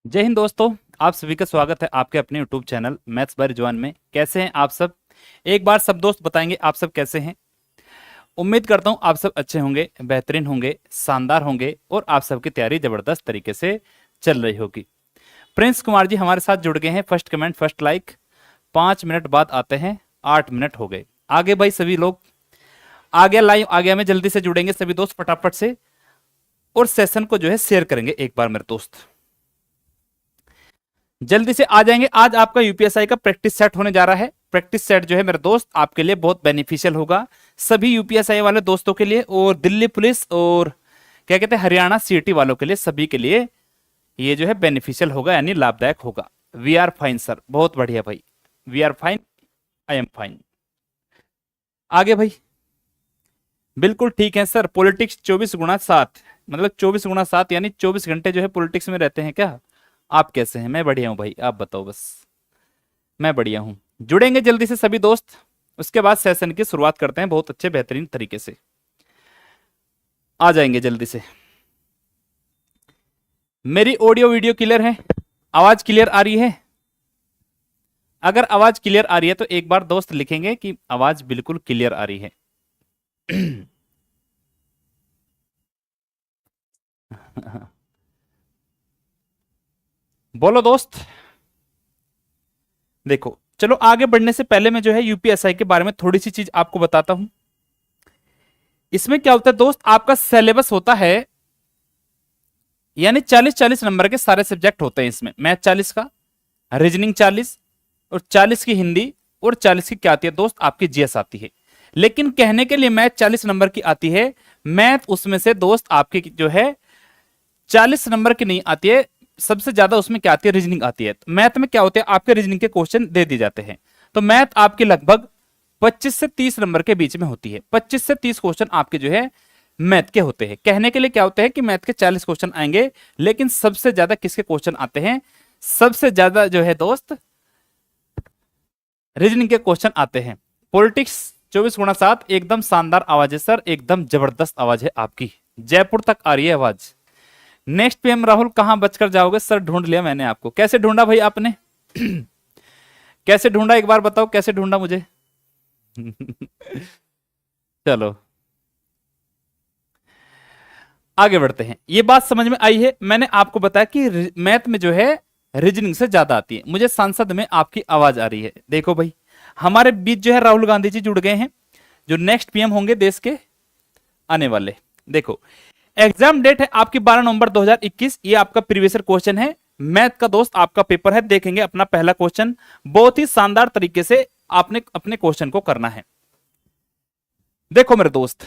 जय हिंद दोस्तों। आप सभी का स्वागत है आपके अपने YouTube channel maths by Rizwan में। कैसे हैं आप सब? एक बार सब दोस्त बताएंगे आप सब कैसे हैं। उम्मीद करता हूं आप सब अच्छे होंगे, बेहतरीन होंगे, शानदार होंगे और आप सबकी तैयारी जबरदस्त तरीके से चल रही होगी। प्रिंस कुमार जी हमारे साथ जुड़ गए हैं। First comment, first like. 5 minute बाद आते हैं, 8 मिनट हो गए। आगे भाई सभी लोग, आ गया लाइव, आ गया। मैं जल्दी से जुड़ेंगे सभी दोस्त फटाफट से और सेशन को जो है शेयर करेंगे एक बार मेरे दोस्त। जल्दी से आ जाएंगे। आज आपका यूपीएसआई का प्रैक्टिस सेट होने जा रहा है। प्रैक्टिस सेट जो है मेरे दोस्त आपके लिए बहुत बेनिफिशियल होगा, सभी यूपीएसआई वाले दोस्तों के लिए और दिल्ली पुलिस और क्या कहते हैं हरियाणा सीटी वालों के लिए, सभी के लिए ये जो है बेनिफिशियल होगा, यानी लाभदायक होगा। वी आर फाइन सर, बहुत बढ़िया भाई। We are fine, I am fine. आगे भाई, बिल्कुल ठीक है सर। पॉलिटिक्स 24x7, मतलब 24x7 यानी 24 घंटे जो है पॉलिटिक्स में रहते हैं क्या? आप कैसे हैं? मैं बढ़िया हूं भाई, आप बताओ बस। मैं बढ़िया हूं। जुड़ेंगे जल्दी से सभी दोस्त, उसके बाद सेशन की शुरुआत करते हैं बहुत अच्छे बेहतरीन तरीके से। आ जाएंगे जल्दी से। मेरी ऑडियो वीडियो क्लियर है? आवाज क्लियर आ रही है? अगर आवाज क्लियर आ रही है तो एक बार दोस्त लिखेंगे कि आवाज बिल्कुल क्लियर आ रही है। बोलो दोस्त। देखो चलो, आगे बढ़ने से पहले मैं जो है यूपीएसआई के बारे में थोड़ी सी चीज आपको बताता हूं। इसमें क्या होता है दोस्त, आपका सिलेबस होता है, यानी 40-40 नंबर के सारे सब्जेक्ट होते हैं इसमें। मैथ 40 का, रीजनिंग 40 और 40 की हिंदी और 40 की क्या आती है दोस्त, आपकी जीएस आती है। लेकिन कहने के लिए मैथ 40 नंबर की आती है, मैथ उसमें से दोस्त आपकी जो है 40 नंबर की नहीं आती है। सबसे ज्यादा उसमें क्या आती है, रीजनिंग आती है। तो मैथ में क्या होते हैं, आपके रीजनिंग के क्वेश्चन दे दिए जाते हैं। तो मैथ आपकी लगभग 25 से 30 नंबर के बीच में होती है। 25 से 30 क्वेश्चन आपके जो है मैथ के होते हैं। कहने के लिए क्या होते हैं कि मैथ के 40 क्वेश्चन आएंगे, लेकिन सबसे ज्यादा किसके क्वेश्चन आते हैं? सबसे ज्यादा जो है दोस्त रीजनिंग के क्वेश्चन आते हैं। पॉलिटिक्स 24x7 एकदम शानदार आवाज है सर, एकदम जबरदस्त आवाज है आपकी। जयपुर तक आ रही है आवाज। नेक्स्ट पीएम राहुल कहां बचकर जाओगे सर? ढूंढ लिया मैंने आपको। कैसे ढूंढा भाई आपने? कैसे ढूंढा एक बार बताओ, कैसे ढूंढा मुझे? चलो आगे बढ़ते हैं। ये बात समझ में आई है। मैंने आपको बताया कि मैथ में जो है रीजनिंग से ज्यादा आती है। मुझे संसद में आपकी आवाज आ रही है। देखो भाई, हमारे बीच जो है राहुल गांधी जी जुड़ गए हैं, जो नेक्स्ट पीएम होंगे देश के आने वाले। देखो एग्जाम डेट है आपकी 12 नवंबर 2021। ये आपका प्रीवियस क्वेश्चन है मैथ का दोस्त, आपका पेपर है। देखेंगे अपना पहला क्वेश्चन, बहुत ही शानदार तरीके से आपने अपने क्वेश्चन को करना है। देखो मेरे दोस्त,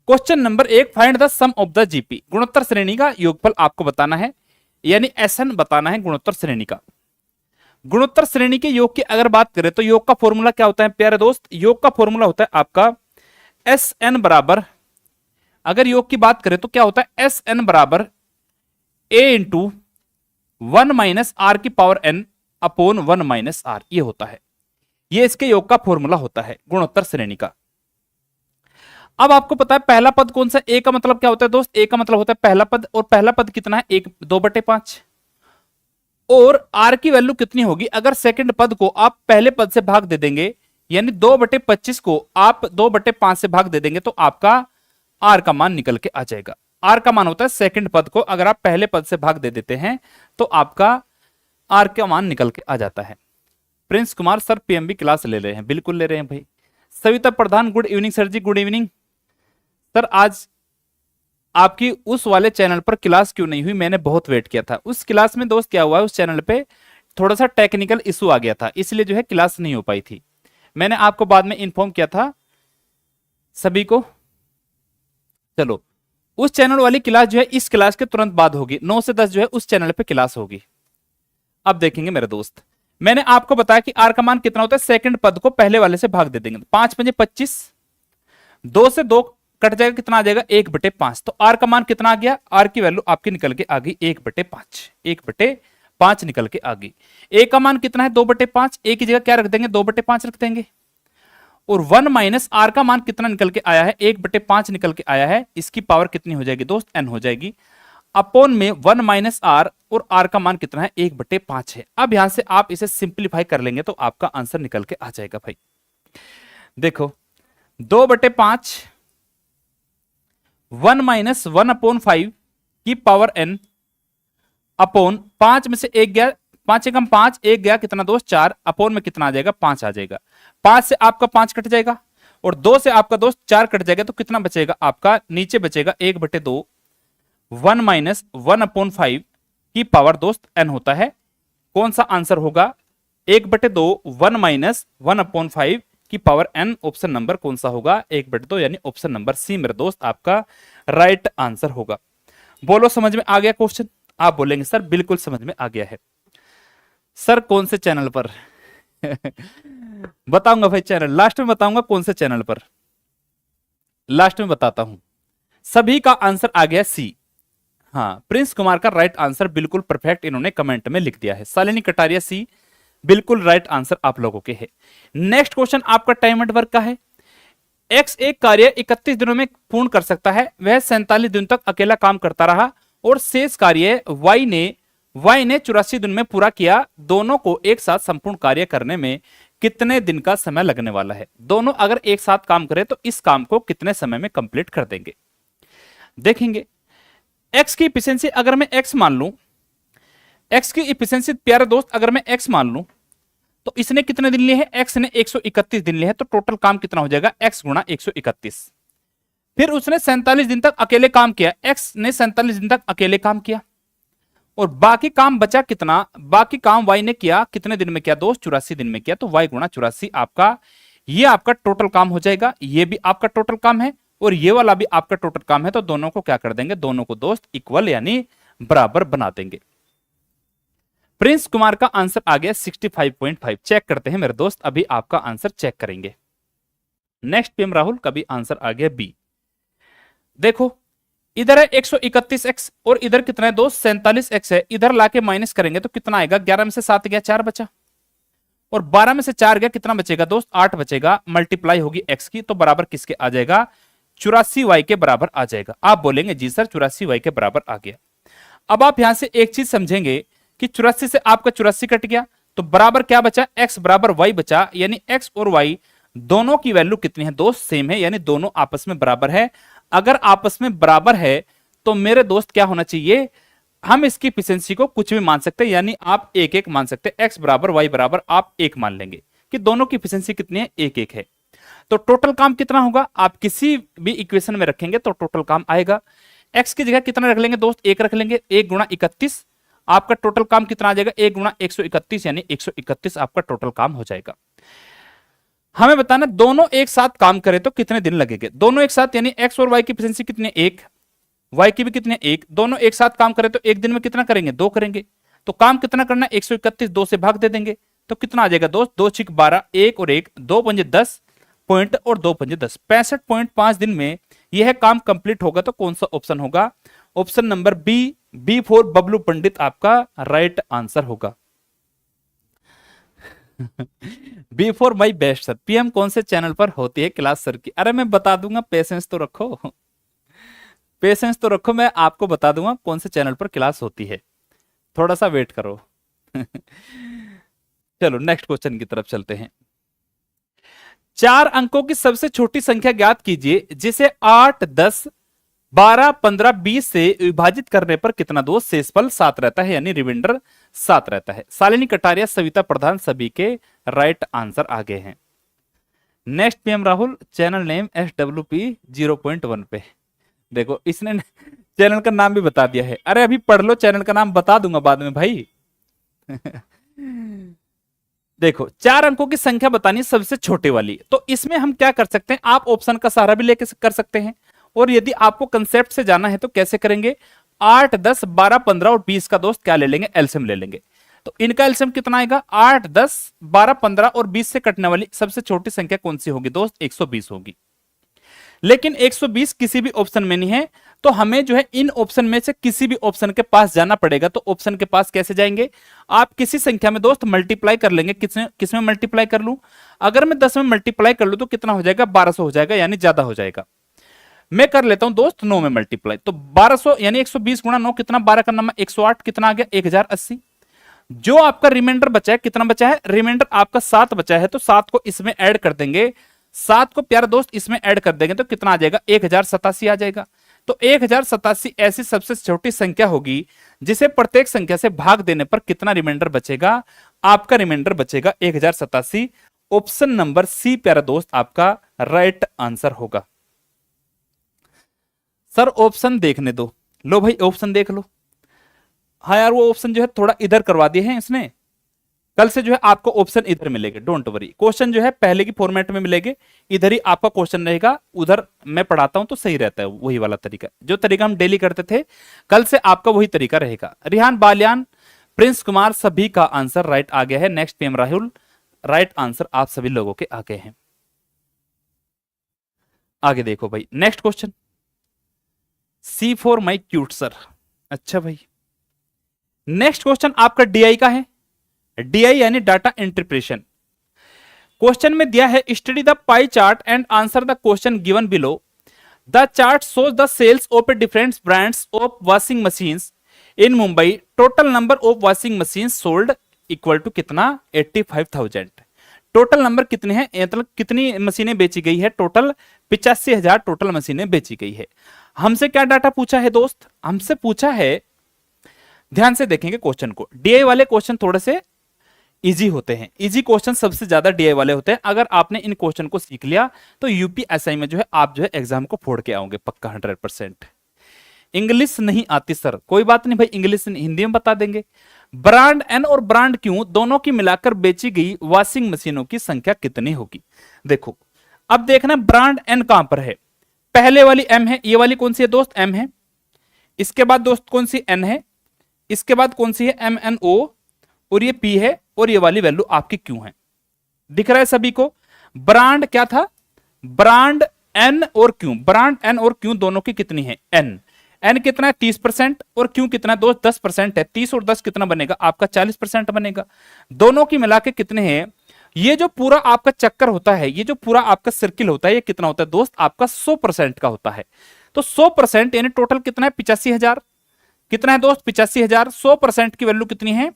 question number 1, find the sum of the GP. गुणोत्तर श्रेणी का योगफल आपको बताना है, यानी एसएन बताना है गुणोत्तर श्रेणी का। गुणोत्तर श्रेणी के योग की अगर बात करें तो योग का फॉर्मूला क्या होता है प्यारे दोस्त? योग का फॉर्मूला होता है आपका एस एन बराबर, अगर योग की बात करें तो क्या होता है, एस एन बराबर ए इंटू 1 - r⁻n अपॉन 1 - r, ये होता है। ये इसके योग का फॉर्मूला होता है गुणोत्तर श्रेणी का। अब आपको पता है पहला पद कौन सा? ए का मतलब क्या होता है दोस्त? ए का मतलब होता है पहला पद, और पहला पद कितना है? 2/5। और आर की वैल्यू कितनी होगी? अगर सेकंड पद को आप पहले पद से भाग दे देंगे, यानी 2/25 को आप 2/5 से भाग दे देंगे, तो आपका आर का मान निकल के आ जाएगा। आर का मान होता है सेकंड पद को अगर आप पहले पद से भाग दे देते हैं तो आपका आर का मान निकल के आ जाता है। Prince Kumar sir PMB class ले रहे हैं? बिल्कुल ले रहे हैं भाई। सविता प्रधान गुड इवनिंग सर जी, गुड इवनिंग सर। आज आपकी उस वाले चैनल पर क्लास क्यों नहीं हुई? मैंने बहुत वेट किया था। उस क्लास में दोस्त क्या हुआ है, उस चैनल पे थोड़ा सा टेक्निकल इशू आ गया था, इसलिए जो है क्लास नहीं हो पाई थी। मैंने आपको बाद में इन्फॉर्म किया था सभी को। चलो उस चैनल वाली क्लास जो है इस क्लास के तुरंत बाद होगी, 9 से 10 जो है उस चैनल पे क्लास होगी। अब देखेंगे मेरे दोस्त, मैंने आपको बताया कि आर का मान कितना होता है, सेकंड पद को पहले वाले से भाग दे देंगे। 5×5 = 25, 2 से 2 कट जाएगा, कितना आ जाएगा? 1/5। तो आर का मान कितना आ गया? आर की वैल्यू आपकी निकल के आ गई 1/5। 1/5 निकल के आ गई। ए का मान कितना है? 2/5। ए की जगह क्या रख देंगे? 2/5 रख देंगे। और 1 - r का मान कितना निकल के आया है? 1/5 निकल के आया है। इसकी पावर कितनी हो जाएगी दोस्त? n हो जाएगी। अपोन में 1 माइनस आर, और आर का मान कितना है 1/5 है। अब यहां से आप इसे सिंप्लीफाई कर लेंगे तो आपका आंसर निकल के आ जाएगा भाई। देखो 2/5 1 माइनस 1/5 की पावर n अपोन 5 में से 1 गया, 5 एकम 5, 1 गया कितना दोस्त 4, अपोन में कितना आ जाएगा 5 आ जाएगा। 5 से आपका 5 कट जाएगा और 2 से आपका दोस्त 4 कट जाएगा, तो कितना बचेगा आपका, नीचे बचेगा 1/2 1 माइनस 1/5 की पावर दोस्त n होता है। कौन सा आंसर होगा, 1/2 1 माइनस 1/5 की पावर n, ऑप्शन नंबर कौन सा होगा 1/2, यानी ऑप्शन नंबर सी मेरे दोस्त आपका राइट आंसर होगा। बोलो समझ में आ गया क्वेश्चन? आप बोलेंगे सर बिल्कुल समझ में आ गया है। सर कौन से चैनल पर बताऊंगा भाई, चैनल लास्ट में बताऊंगा कौन से चैनल पर, लास्ट में बताता हूं। सभी का आंसर आ गया सी। हाँ, प्रिंस कुमार का राइट आंसर बिल्कुल परफेक्ट इन्होंने कमेंट में लिख दिया है। शालिनी कटारिया सी, बिल्कुल राइट आंसर आप लोगों के है। नेक्स्ट क्वेश्चन आपका टाइम एंड वर्क का है। एक्स एक कार्य 31 दिनों में पूर्ण कर सकता है, वह 47 दिन तक अकेला काम करता रहा, और शेष कार्य वाई ने 84 दिन में पूरा किया। दोनों को एक साथ संपूर्ण कार्य करने में कितने दिन का समय लगने वाला है? दोनों अगर एक साथ काम करें तो इस काम को कितने समय में कंप्लीट कर देंगे? देखेंगे एक्स की इफिशियंसी अगर मैं एक्स मान लूं, एक्स की इफिशियंसी प्यारे दोस्त अगर मैं एक्स मान लूं, तो इसने कितने दिन लिए हैं, एक्स ने 131 दिन लिए हैं, तो टोटल काम कितना हो जाएगा एक्स गुणा 131। फिर उसने 47 दिन तक अकेले काम किया, एक्स ने 47 दिन तक अकेले काम किया, और बाकी काम बचा कितना, बाकी काम वाई ने किया कितने दिन में किया दोस्त 84 दिन में किया, तो वाई गुणा 84 आपका, ये आपका टोटल काम हो जाएगा। ये भी आपका टोटल काम है और ये वाला भी आपका टोटल काम है, तो दोनों को क्या कर देंगे, दोनों को दोस्त इक्वल यानी बराबर बना देंगे। प्रिंस कुमार का आंसर आ गया 65.5। चेक करते हैं मेरे दोस्त, अभी आपका आंसर चेक करेंगे। नेक्स्ट पीएम राहुल का भी आंसर आ गया बी। देखो इधर है 131x और इधर कितना है दोस्त 47x है, इधर लाके माइनस करेंगे तो कितना आएगा, 11 में से 7 गया 4 बचा, और 12 में से 4 गया कितना बचेगा दोस्त 8 बचेगा, मल्टीप्लाई होगी x की, तो बराबर किसके आ जाएगा 84y के बराबर आ जाएगा। आप बोलेंगे जी सर 84y के बराबर आ गया। अब आप यहां से एक चीज समझेंगे कि 84 से आपका 84 कट गया, तो बराबर क्या बचा, x बराबर y बचा, यानी x और y दोनों की वैल्यू कितनी है दोस्त सेम है, यानी दोनों आपस में बराबर है। अगर आपस में बराबर है तो मेरे दोस्त क्या होना चाहिए, हम इसकी एफिशिएंसी को कुछ भी मान सकते हैं, यानी आप 1-1 मान सकते हैं, x बराबर y बराबर आप 1 मान लेंगे कि दोनों की एफिशिएंसी कितनी है 1-1 है। तो टोटल काम कितना होगा, आप किसी भी इक्वेशन में रखेंगे तो टोटल काम आएगा। x की जगह कितना रख लेंगे दोस्त 1 रख लेंगे, 1 गुणा 31, आपका टोटल काम कितना आ जाएगा 1 गुणा 131, यानी 131 आपका टोटल काम हो जाएगा। हमें बताना दोनों एक साथ काम करें तो कितने दिन लगेंगे, दोनों एक साथ यानी x और y की एफिशिएंसी कितनी है 1, y की भी कितने 1, दोनों एक साथ काम करें तो एक दिन में कितना करेंगे 2 करेंगे, तो काम कितना करना है 131 2 से भाग दे देंगे, तो कितना आ जाएगा दोस्त 2 छिक 12, 1 और 1 2 पंजे 10 पॉइंट और 2 पंजे 10, 65.5 दिन में यह काम कंप्लीट होगा। तो कौन सा ऑप्शन होगा, option number B for Bablu Pandit आपका राइट आंसर होगा। B for my best sir. PM कौन से चैनल पर होती है क्लास सर की, अरे मैं बता दूंगा, पेशेंस तो रखो, पेशेंस तो रखो, मैं आपको बता दूंगा कौन से चैनल पर क्लास होती है, थोड़ा सा वेट करो। चलो नेक्स्ट क्वेश्चन की तरफ चलते हैं। 4 अंकों की सबसे छोटी संख्या ज्ञात कीजिए जिसे 8, 10, 12, 15, 20 से विभाजित करने पर कितना दोस्त शेषफल 7 रहता है, यानी रिमाइंडर 7 रहता है। शालिनी कटारिया, सविता प्रधान सभी के राइट आंसर आ गए हैं। Next PM Rahul, channel name SWP 0.1 पे। देखो इसने चैनल का नाम भी बता दिया है, अरे अभी पढ़ लो, चैनल का नाम बता दूंगा बाद में भाई। देखो 4 अंकों की संख्या बतानी सबसे छोटे वाली, तो इसमें हम क्या कर सकते हैं, आप ऑप्शन का सहारा भी लेके कर सकते हैं, और यदि आपको कंसेप्ट से जाना है तो कैसे करेंगे, 8, 10, 12, 15 और 20 का दोस्त क्या ले लेंगे, एलसीएम ले लेंगे। तो इनका एलसीएम कितना आएगा, 8, 10, 12, 15 और 20 से कटने वाली सबसे छोटी संख्या कौन सी होगी दोस्त, 120 होगी। लेकिन 120 किसी भी ऑप्शन में नहीं है, तो हमें जो है इन ऑप्शन में से किसी भी ऑप्शन के पास जाना पड़ेगा। तो ऑप्शन के पास कैसे जाएंगे, आप किसी संख्या में दोस्त मल्टीप्लाई कर लेंगे, किसमें मल्टीप्लाई कर लूं, अगर मैं 10 में मल्टीप्लाई कर लूं तो कितना हो जाएगा 1200 हो जाएगा, यानी ज्यादा हो जाएगा। मैं कर लेता हूं दोस्त 9 में मल्टीप्लाई, तो 1200 यानी 120 गुणा 9 कितना, 12 का नंबर 108 कितना आ गया 1080। जो आपका रिमाइंडर बचा है कितना बचा है, रिमाइंडर आपका 7 बचा है, तो 7 को इसमें ऐड कर देंगे, 7 को प्यारे दोस्त इसमें ऐड कर देंगे तो कितना आ जाएगा 1087 आ जाएगा। तो 1087 ऐसी सबसे छोटी संख्या होगी जिसे प्रत्येक संख्या से भाग देने पर कितना रिमाइंडर बचेगा, आपका रिमाइंडर बचेगा 1087। ऑप्शन नंबर सी प्यारा दोस्त आपका राइट आंसर होगा। सर ऑप्शन देखने दो, लो भाई ऑप्शन देख लो। हाँ यार वो ऑप्शन जो है थोड़ा इधर करवा दिए हैं इसने, कल से जो है आपको ऑप्शन इधर मिलेंगे, डोंट वरी। क्वेश्चन जो है पहले की फॉर्मेट में मिलेंगे, इधर ही आपका क्वेश्चन रहेगा, उधर मैं पढ़ाता हूं तो सही रहता है वही वाला तरीका, जो तरीका हम डेली करते थे कल से आपका वही तरीका रहेगा। रिहान बालियान, प्रिंस कुमार सभी का आंसर राइट आ गया है। Next PM Rahul, right answer आप सभी लोगों के आ गए हैं। आगे देखो भाई next question, C for my cute sir. अच्छा भाई नेक्स्ट क्वेश्चन आपका डीआई का है, डीआई यानी डाटा इंटरप्रेशन। क्वेश्चन में दिया है study the pie chart and answer the question given below. The chart shows the sales of a different brands of washing machines in Mumbai, total number of washing machine sold equal to कितना 85,000। Total number कितने हैं, मतलब कितनी मशीनें बेची गई है, total 85,000 total मशीनें बेची गई है। हमसे क्या डाटा पूछा है दोस्त, हमसे पूछा है, ध्यान से देखेंगे क्वेश्चन को, डीआई वाले क्वेश्चन थोड़े से इजी होते हैं, इजी क्वेश्चन सबसे ज्यादा डीआई वाले होते हैं। अगर आपने इन क्वेश्चन को सीख लिया तो यूपीएसआई में जो है आप जो है एग्जाम को फोड़ के आओगे पक्का 100%। इंग्लिश नहीं आती सर, कोई बात नहीं भाई, इंग्लिश हिंदी में बता देंगे। ब्रांड एन और ब्रांड क्यू दोनों की मिलाकर बेची गई वॉशिंग मशीनों की संख्या कितनी होगी। देखो अब देखना ब्रांड एन कहां पर है, पहले वाली एम है, ये वाली कौन सी है दोस्त एम है, इसके बाद दोस्त कौन सी एन है, इसके बाद कौन सी है एम एन ओ, और ये पी है, और ये वाली वैल्यू आपकी क्यू है। दिख रहा है सभी को, ब्रांड क्या था, ब्रांड एन और क्यू, ब्रांड एन और क्यू दोनों की कितनी है एन, एन कितना है 30% और क्यू कितना है दोस्त 10% है, 30 और 10 कितना बनेगा आपका 40% बनेगा। दोनों की मिला के कितने हैं, ये जो पूरा आपका चक्कर होता है, ये जो पूरा आपका सर्किल होता है, ये कितना होता है दोस्त आपका 100% का होता है। तो 100% यानी टोटल कितना है 85,000, कितना है दोस्त 85,000। 100% की वैल्यू कितनी है,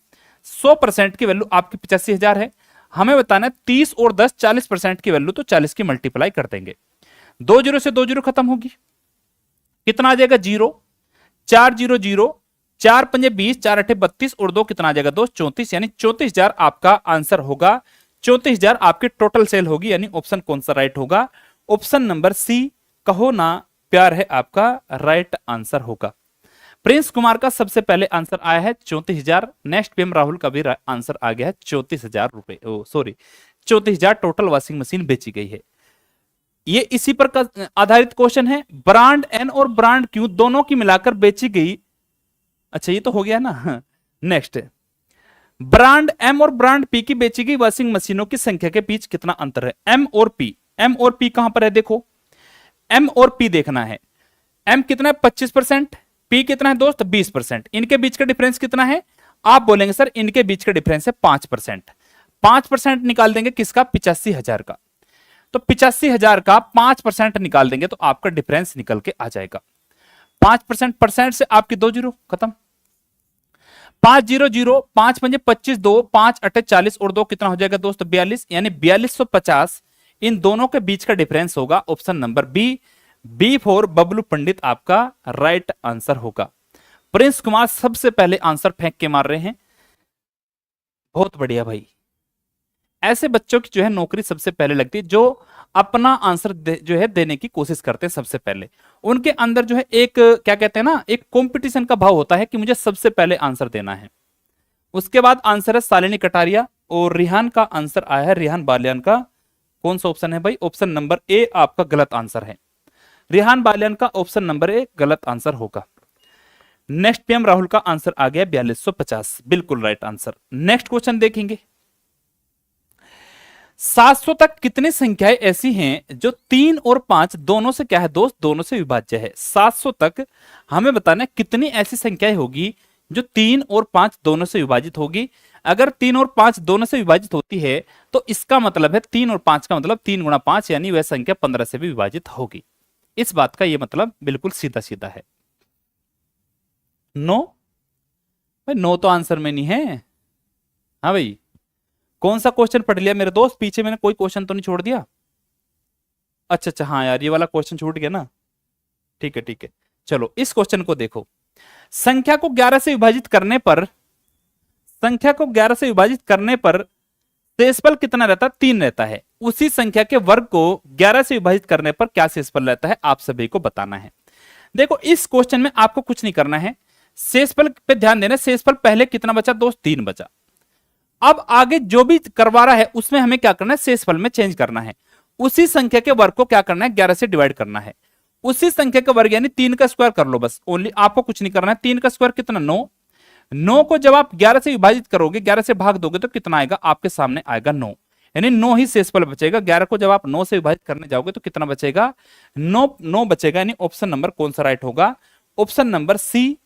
100% की वैल्यू आपकी 85,000 है। हमें बताना है 30 और 10 40% की वैल्यू, तो 40 की मल्टीप्लाई कर देंगे, 2 जीरो से 2 जीरो खत्म होगी, कितना आ जाएगा 0, 4 0 0, 4 पंजे 20, 4 अठे 32 और 2 कितना आ जाएगा दोस्त 34, यानी 34,000 आपका आंसर होगा। 34,000 आपकी टोटल सेल होगी, यानी ऑप्शन कौन सा राइट होगा, ऑप्शन नंबर सी कहो ना प्यार है आपका राइट आंसर होगा। प्रिंस कुमार का सबसे पहले आंसर आया है 34,000। नेक्स्ट पीएम राहुल का भी आंसर आ गया है 34,000 रुपए, सॉरी 34,000 टोटल वॉशिंग मशीन बेची गई है। ये इसी पर आधारित क्वेश्चन है, ब्रांड एन और ब्रांड क्यू दोनों की मिलाकर बेची गई, अच्छा ये तो हो गया ना। नेक्स्ट ब्रांड एम और ब्रांड पी की बेची गई वॉशिंग मशीनों की संख्या के बीच कितना अंतर है, एम और पी, एम और पी कहां पर है, देखो एम और पी देखना है, एम कितना है 25%, पी कितना है दोस्त 20%, इनके बीच का डिफरेंस कितना है, आप बोलेंगे सर इनके बीच का डिफरेंस है 5%, 5% निकाल देंगे किसका 85,000 का, तो 85,000 का 5% निकाल देंगे तो आपका डिफरेंस निकल के आ जाएगा। 5% परसेंट से आपकी 2 जीरो खत्म, 5 0 0, 5 पंजे 25, 2 5 अटे 40 और 2 कितना हो जाएगा दोस्त 42, यानी 4250 इन दोनों के बीच का डिफरेंस होगा। Option number B, B for Bablu Pandit आपका राइट आंसर होगा। प्रिंस कुमार सबसे पहले आंसर फेंक के मार रहे हैं, बहुत बढ़िया भाई, ऐसे बच्चों की जो है नौकरी सबसे पहले लगती है, जो अपना आंसर जो है देने की कोशिश करते हैं सबसे पहले, उनके अंदर जो है एक क्या कहते हैं ना, एक कंपटीशन का भाव होता है कि मुझे सबसे पहले आंसर देना है। उसके बाद आंसर है शालिनी कटारिया, और रिहान का आंसर आया है रिहान बालियान का, कौन सा ऑप्शन है भाई, ऑप्शन नंबर ए आपका गलत आंसर है, रिहान बालियान का ऑप्शन नंबर ए गलत आंसर होगा। नेक्स्ट पीएम राहुल का आंसर आ गया 4250, बिल्कुल राइट आंसर। नेक्स्ट क्वेश्चन देखेंगे, 700 तक कितनी संख्याएं ऐसी हैं जो 3 और 5 दोनों से क्या है दोस्त, दोनों से विभाज्य है। 700 तक हमें बताना है कितनी ऐसी संख्याएं होगी जो 3 और 5 दोनों से विभाजित होगी। अगर 3 और 5 दोनों से विभाजित होती है तो इसका मतलब है 3 और 5 का मतलब 3 गुणा 5, यानी वह संख्या 15 से भी विभाजित होगी। इस बात का ये मतलब बिल्कुल सीधा सीधा है। नो भाई, नो तो आंसर में नहीं है। हाँ भाई, कौन सा क्वेश्चन पढ़ लिया मेरे दोस्त, पीछे मैंने कोई क्वेश्चन तो नहीं छोड़ दिया? अच्छा अच्छा, हाँ यार, ये वाला क्वेश्चन छूट गया ना। ठीक है ठीक है, चलो इस क्वेश्चन को देखो। संख्या को 11 से विभाजित करने पर, संख्या को 11 से विभाजित करने पर शेषफल कितना रहता है? 3 रहता है। उसी संख्या के वर्ग को 11 से विभाजित करने पर क्या शेषफल रहता है, आप सभी को बताना है। देखो इस क्वेश्चन में आपको कुछ नहीं करना है, शेषफल पे ध्यान देना। शेषफल पहले कितना बचा दोस्त? 3 बचा। अब आगे जो भी करवा रहा है उसमें हमें क्या करना है? शेषफल में चेंज करना है। उसी संख्या के वर्ग को क्या करना है? 11 से डिवाइड करना है। उसी संख्या का वर्ग यानी 3 का स्क्वायर कर लो बस, ओनली, आपको कुछ नहीं करना है। 3 का स्क्वायर कितना? 9। 9 को जब आप 11 से विभाजित करोगे, 11 से भाग दोगे तो कितना आएगा? आपके सामने आएगा 9, यानी 9 ही शेषफल बचेगा। 11 को जब आप 9 से विभाजित करने जाओगे तो कितना बचेगा? 9 9 बचेगा। यानी ऑप्शन नंबर कौन सा राइट होगा? ऑप्शन नंबर सी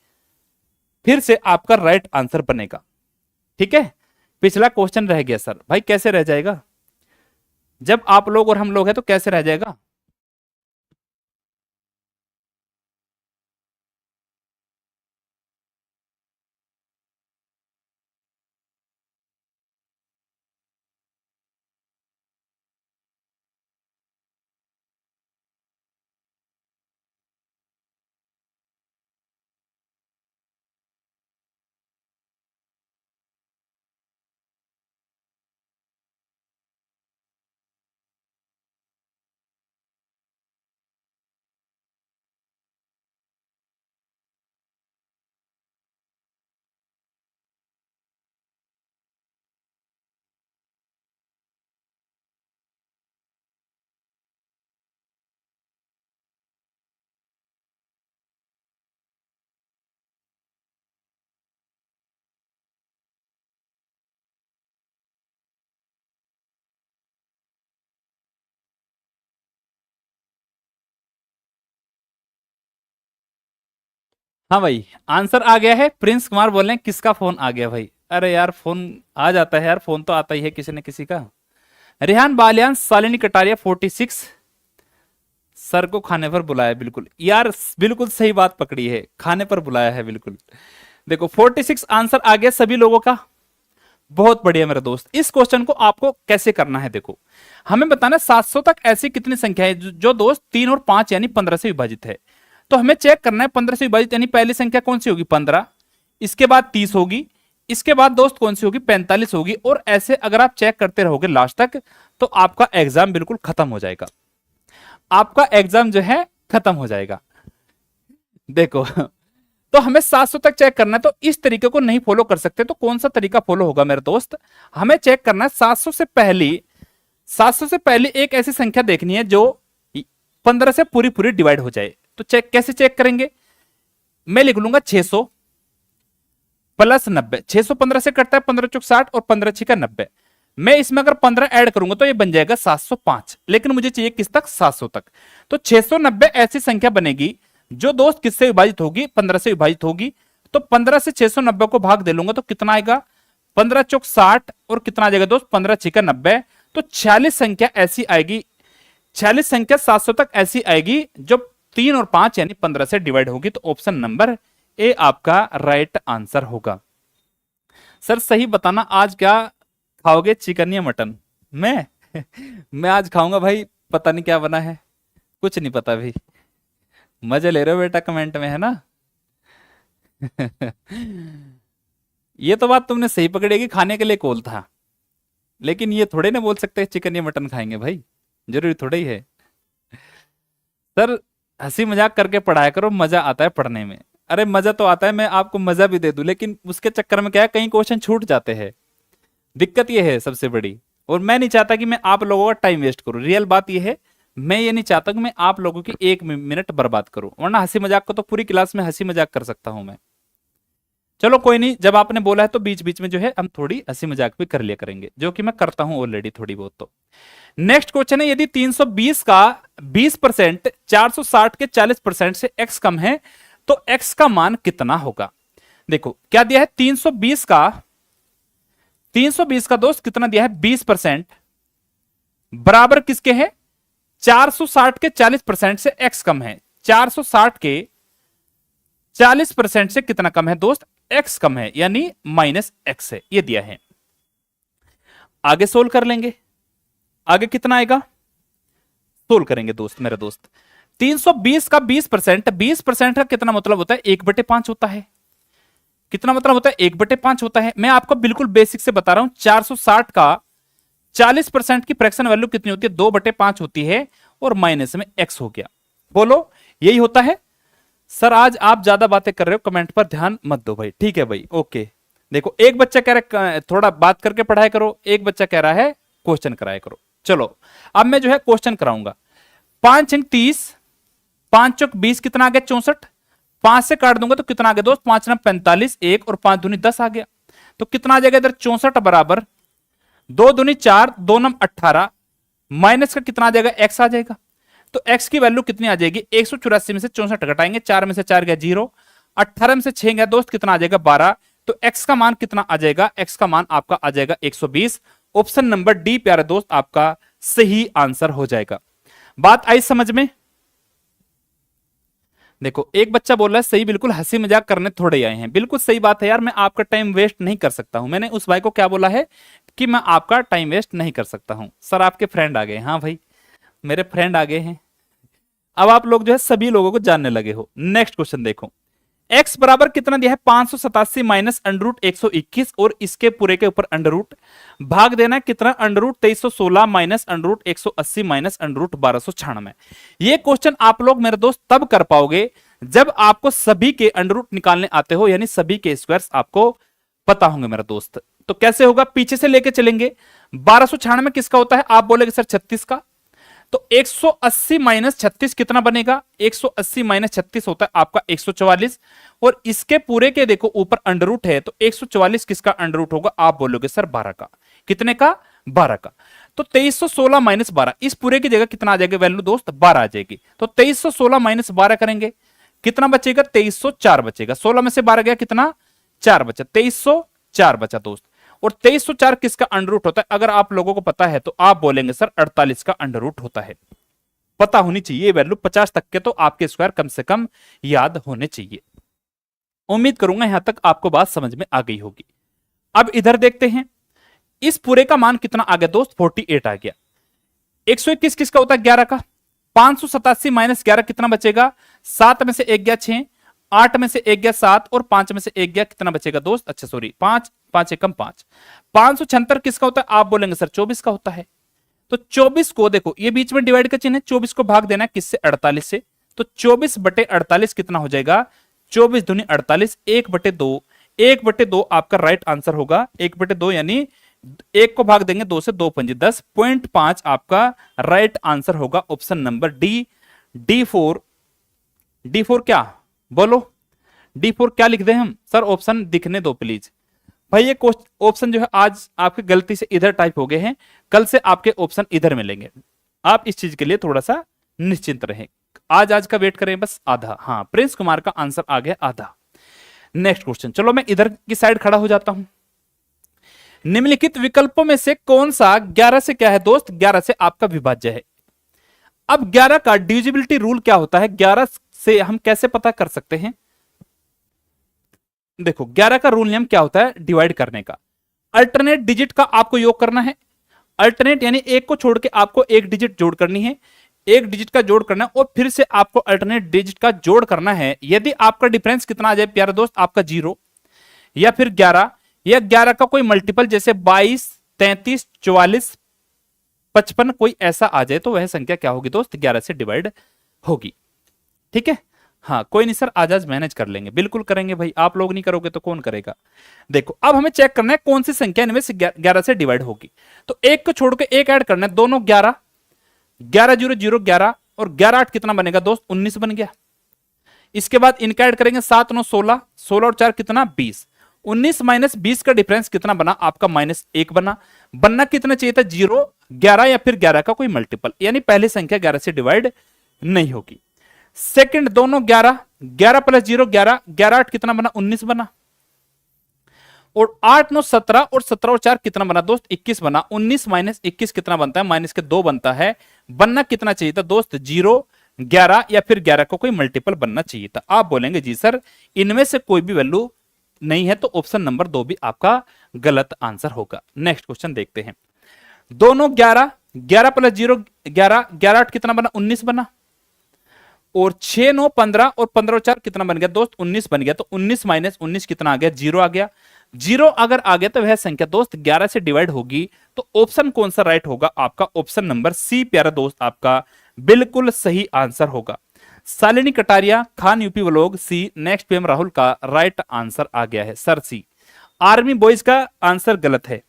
फिर से आपका राइट आंसर बनेगा। ठीक है, पिछला क्वेश्चन रह गया सर। भाई कैसे रह जाएगा? जब आप लोग और हम लोग हैं तो कैसे रह जाएगा? हाँ भाई, आंसर आ गया है। प्रिंस कुमार बोल रहे हैं किसका फोन आ गया भाई? अरे यार, फोन आ जाता है यार, फोन तो आता ही है किसी न किसी का। रेहान बालियान शालिनी कटारिया 46 सर को खाने पर बुलाया। बिल्कुल यार, बिल्कुल सही बात पकड़ी है, खाने पर बुलाया है बिल्कुल। देखो 46 आंसर आ गया सभी लोगों का। बहुत बढ़िया मेरे दोस्त। इस क्वेश्चन को आपको कैसे करना है, देखो हमें बताना 700 तक ऐसी कितनी संख्या है जो दोस्त 3 और 5 यानी 15 से विभाजित है। तो हमें चेक करना है 15 से विभाजित यानी पहली संख्या कौन सी होगी? 15, इसके बाद 30 होगी, इसके बाद दोस्त कौन सी होगी? 45 होगी। और ऐसे अगर आप चेक करते रहोगे लास्ट तक तो आपका एग्जाम बिल्कुल खत्म हो जाएगा। आपका एग्जाम जो है खत्म हो जाएगा। देखो तो हमें 700 तक चेक करना है, तो इस तरीके को नहीं फॉलो कर सकते। तो कौन सा तरीका फॉलो होगा मेरे दोस्त? हमें चेक करना है 700 से पहली एक ऐसी संख्या देखनी है जो 15 से पूरी पूरी डिवाइड हो जाए। तो चेक कैसे चेक करेंगे? मैं लिख लूंगा 600 प्लस 90। 600 15 से कटता है, 15 चौक 60 और 15 छिका 90। मैं इसमें अगर 15 ऐड करूंगा तो ये बन जाएगा 705, लेकिन मुझे चाहिए किस तक? 700 तक। तो 690 ऐसी संख्या बनेगी जो दोस्त किससे विभाजित होगी? 15 से विभाजित होगी। तो 15 से 690 को भाग दे लूंगा तो कितना आएगा? 15 चौक 60 और कितना आ जाएगा दोस्त? 15 छिका 90। तो 46 संख्या ऐसी आएगी, 46 संख्या 700 तक ऐसी आएगी जो 3 और 5 यानी 15 से डिवाइड होगी। तो ऑप्शन नंबर ए आपका राइट आंसर होगा। सर सही बताना, आज क्या खाओगे, चिकन या मटन? मैं मैं आज खाऊंगा भाई, पता नहीं क्या बना है, कुछ नहीं पता भाई। मजे ले रहे हो बेटा कमेंट में, है ना? ये तो बात तुमने सही पकड़ी कि खाने के लिए कॉल था, लेकिन ये थोड़े ना बोल सकते चिकन या मटन खाएंगे भाई, जरूरी थोड़ा ही है। सर हंसी मजाक करके पढ़ाया करो, मजा आता है पढ़ने में। अरे मजा तो आता है, मैं आपको मजा भी दे दूं, लेकिन उसके चक्कर में क्या है, कई क्वेश्चन छूट जाते हैं। दिक्कत ये है सबसे बड़ी। और मैं नहीं चाहता कि मैं आप लोगों का टाइम वेस्ट करूं। रियल बात ये है, मैं ये नहीं चाहता कि मैं आप लोगों की एक मिनट बर्बाद करूं, वरना हंसी मजाक को तो पूरी क्लास में हंसी मजाक कर सकता हूं मैं। चलो कोई नहीं, जब आपने बोला है तो बीच बीच में जो है हम थोड़ी हंसी मजाक भी कर लिया करेंगे, जो कि मैं करता हूं ऑलरेडी थोड़ी बहुत। तो नेक्स्ट क्वेश्चन है, यदि 320 का 20% 460 के 40% से x कम है तो x का मान कितना होगा? देखो क्या दिया है, 320 का दोस्त कितना दिया है? 20% बराबर किसके है? 460 के 40% से x कम है। 460 के 40% से कितना कम है दोस्त? x कम है, यानी -x है, ये दिया है। आगे सोल्व कर लेंगे। आगे कितना आएगा? सोल्व करेंगे दोस्त, मेरे दोस्त। 320 का 20%, 20% का कितना मतलब होता है? 1/5 होता है। कितना मतलब होता है? 1/5 होता है। मैं आपको बिल्कुल बेसिक से बता रहा हूं। 460 का 40% की फ्रैक्शन वैल्यू कितनी होती है? 2/5 होती है, और माइनस में x हो गया। बोलो, यही होता है। सर आज आप ज्यादा बातें कर रहे हो, कमेंट पर ध्यान मत दो भाई। ठीक है भाई, ओके। देखो, एक बच्चा कह रहा है थोड़ा बात करके पढ़ाई करो, एक बच्चा कह रहा है क्वेश्चन कराया करो। चलो, अब मैं जो है क्वेश्चन कराऊंगा। 5 × 30, 5 चौक 20, कितना आ गया? 64। 5 से काट दूंगा तो कितना आ गया दोस्त? 5 × 45, 1 और 5 दूनी 10 आ गया। तो कितना आ जाएगा इधर? 64 बराबर 2 दूनी 4, 2 9 18, माइनस का कितना आ जाएगा? x आ जाएगा। तो x की वैल्यू कितनी आ जाएगी? 184 में से 64 घटाएंगे, 4 में से 4 गया 0, 18 में से 6 गया दोस्त, कितना आ जाएगा? 12। तो x का मान कितना आ जाएगा? x का मान आपका आ जाएगा 120। ऑप्शन नंबर डी प्यारे दोस्त आपका सही आंसर हो जाएगा। बात आई समझ में? देखो, एक बच्चा बोल रहा है सही, बिल्कुल हंसी मजाक करने थोड़े आए हैं। बिल्कुल सही बात है यार, मैं आपका टाइम वेस्ट नहीं कर सकता हूं। मैंने उस भाई को क्या बोला है कि मैं आपका टाइम वेस्ट नहीं कर सकता हूं। सर आपके फ्रेंड आ गए। हाँ भाई, मेरे फ्रेंड आ गए हैं। अब आप लोग जो है सभी लोगों को जानने लगे हो। नेक्स्ट क्वेश्चन देखो। x बराबर कितना दिया है? 587 माइनस √121, और इसके पूरे के ऊपर अंडर रूट भाग देना है कितना? √2316 माइनस √180 माइनस √1296। ये क्वेश्चन आप लोग मेरे दोस्त तब कर पाओगे जब आपको सभी के अंडर रूट निकालने आते हो, यानी सभी के स्क्वायर्स आपको पता होंगे मेरा दोस्त। तो कैसे होगा? पीछे से लेके चलेंगे। 1296 किसका होता है? आप बोलेगे सर 36 का। तो 180 माइनस 36 कितना बनेगा? 180 माइनस 36 होता है आपका 144, और इसके पूरे के देखो ऊपर अंडर रूट है, तो 144 किसका अंडर रूट होगा? आप बोलोगे सर 12 का। कितने का? 12 का। तो 2316 माइनस 12, इस पूरे की जगह कितना आ जाएगा वैल्यू दोस्त? 12 आ जाएगी। तो 2316 माइनस 12 करेंगे, कितना बचेगा? 2304 बचेगा। 16 में से 12 गया, कितना? 4 बचा, 2304 बचा दोस्त। और 2304 किसका अंडर रूट होता है? अगर आप लोगों को पता है तो आप बोलेंगे सर 48 का अंडर रूट होता है। पता होनी चाहिए वैल्यू, 50 तक के तो आपके स्क्वायर कम से कम याद होने चाहिए। उम्मीद करूंगा यहां तक आपको बात समझ में आ गई होगी। अब इधर देखते हैं, इस पूरे का मान कितना आ गया दोस्त? 48 आ गया। 121 किसका होता है? 11 का। 587 माइनस 11 कितना बचेगा? 7 में से 1 गया 6, 8 में से 1 गया 7, और 5 में से 1 गया, कितना बचेगा दोस्त? अच्छा सॉरी, 5, 5 एकम 5। 576 किसका होता है? आप बोलेंगे सर 24 का होता है। तो 24 को देखो, ये बीच में डिवाइड का चिन्ह है, 24 को भाग देना है किससे? 48 से। तो 24/48 कितना हो जाएगा? 24 दूनी 48, 1/2। 1/2 आपका राइट आंसर होगा। 1/2 यानी 1 को भाग देंगे 2 से, 2 पंजे 10, 0.5 आपका राइट आंसर होगा। Option number D, D4। D4 क्या? बोलो, D4 क्या लिख दें हम? सर ऑप्शन दिखने दो प्लीज भाई। ये ऑप्शन जो है आज आपके गलती से इधर टाइप हो गए हैं, कल से आपके ऑप्शन इधर मिलेंगे। आप इस चीज के लिए थोड़ा सा निश्चिंत रहें। आज का वेट करें बस आधा। हाँ, प्रिंस कुमार का आंसर आ गया आधा। नेक्स्ट क्वेश्चन, चलो मैं इधर की साइड खड़ा हो जाता हूं। निम्नलिखित विकल्पों में से कौन सा 11 से क्या है दोस्त? 11 से आपका विभाज्य है। अब 11 का डिविजिबिलिटी रूल क्या होता है? 11 से हम कैसे पता कर सकते हैं? देखो, 11 का रूल नियम क्या होता है डिवाइड करने का? अल्टरनेट डिजिट का आपको योग करना है। अल्टरनेट यानी एक को छोड़ के आपको एक डिजिट जोड़ करनी है, एक डिजिट का जोड़ करना है, और फिर से आपको अल्टरनेट डिजिट का जोड़ करना है। यदि आपका डिफरेंस कितना आ जाए प्यारे दोस्त? आपका 0 या फिर 11, या 11 का कोई मल्टीपल जैसे 22, 33, 44, 55 कोई ऐसा आ जाए, तो वह संख्या क्या होगी दोस्त? 11 से डिवाइड होगी। ठीक है? हाँ, कोई नहीं सर, आज मैनेज कर लेंगे, बिल्कुल करेंगे भाई। आप लोग नहीं करोगे तो कौन करेगा? देखो, अब हमें चेक करना है कौन सी संख्या इनमें से 11 से डिवाइड होगी। तो एक को छोड़ के एक ऐड करना है, दोनों 11, 11 0 0 11, और 11 8 कितना बनेगा दोस्त? 19 बन गया। इसके बाद इनका ऐड करेंगे, 7 9 16, 16 और 4 कितना? 20। 19 माइनस 20 का डिफरेंस कितना बना? आपका -1 बना। बनना कितना चाहिए था? 0, 11 या फिर 11 का कोई मल्टीपल, यानी पहली संख्या 11 से डिवाइड नहीं होगी। सेकंड, दोनों 11, 11 प्लस 0 11, 11 8 कितना बना? 19 बना। और 8 9 17 और 17 और 4 कितना बना दोस्त 21 बना। 19 माइनस 21 कितना बनता है माइनस के 2 बनता है। बनना कितना चाहिए था दोस्त 0 11 या फिर 11 को कोई मल्टीपल बनना चाहिए था। आप बोलेंगे जी सर इनमें से कोई भी वैल्यू नहीं है तो ऑप्शन नंबर 2 भी आपका गलत आंसर होगा। नेक्स्ट क्वेश्चन देखते हैं। दोनों 11 11 प्लस 0 11 11 8 कितना बना 19 बना। और 6 9 15 और 15 और 4 कितना बन गया दोस्त 19 बन गया। तो 19 माइनस 19 कितना आ गया 0 आ गया। 0 अगर आ गया तो वह संख्या दोस्त 11 से डिवाइड होगी। तो ऑप्शन कौन सा राइट होगा आपका ऑप्शन नंबर सी प्यारा दोस्त आपका बिल्कुल सही आंसर होगा। शालिनी कटारिया खान यूपी व्लॉग सी। नेक्स्ट पीएम राहुल का राइट आंसर आ गया है सर सी। आर्मी बॉयज का आंसर गलत है।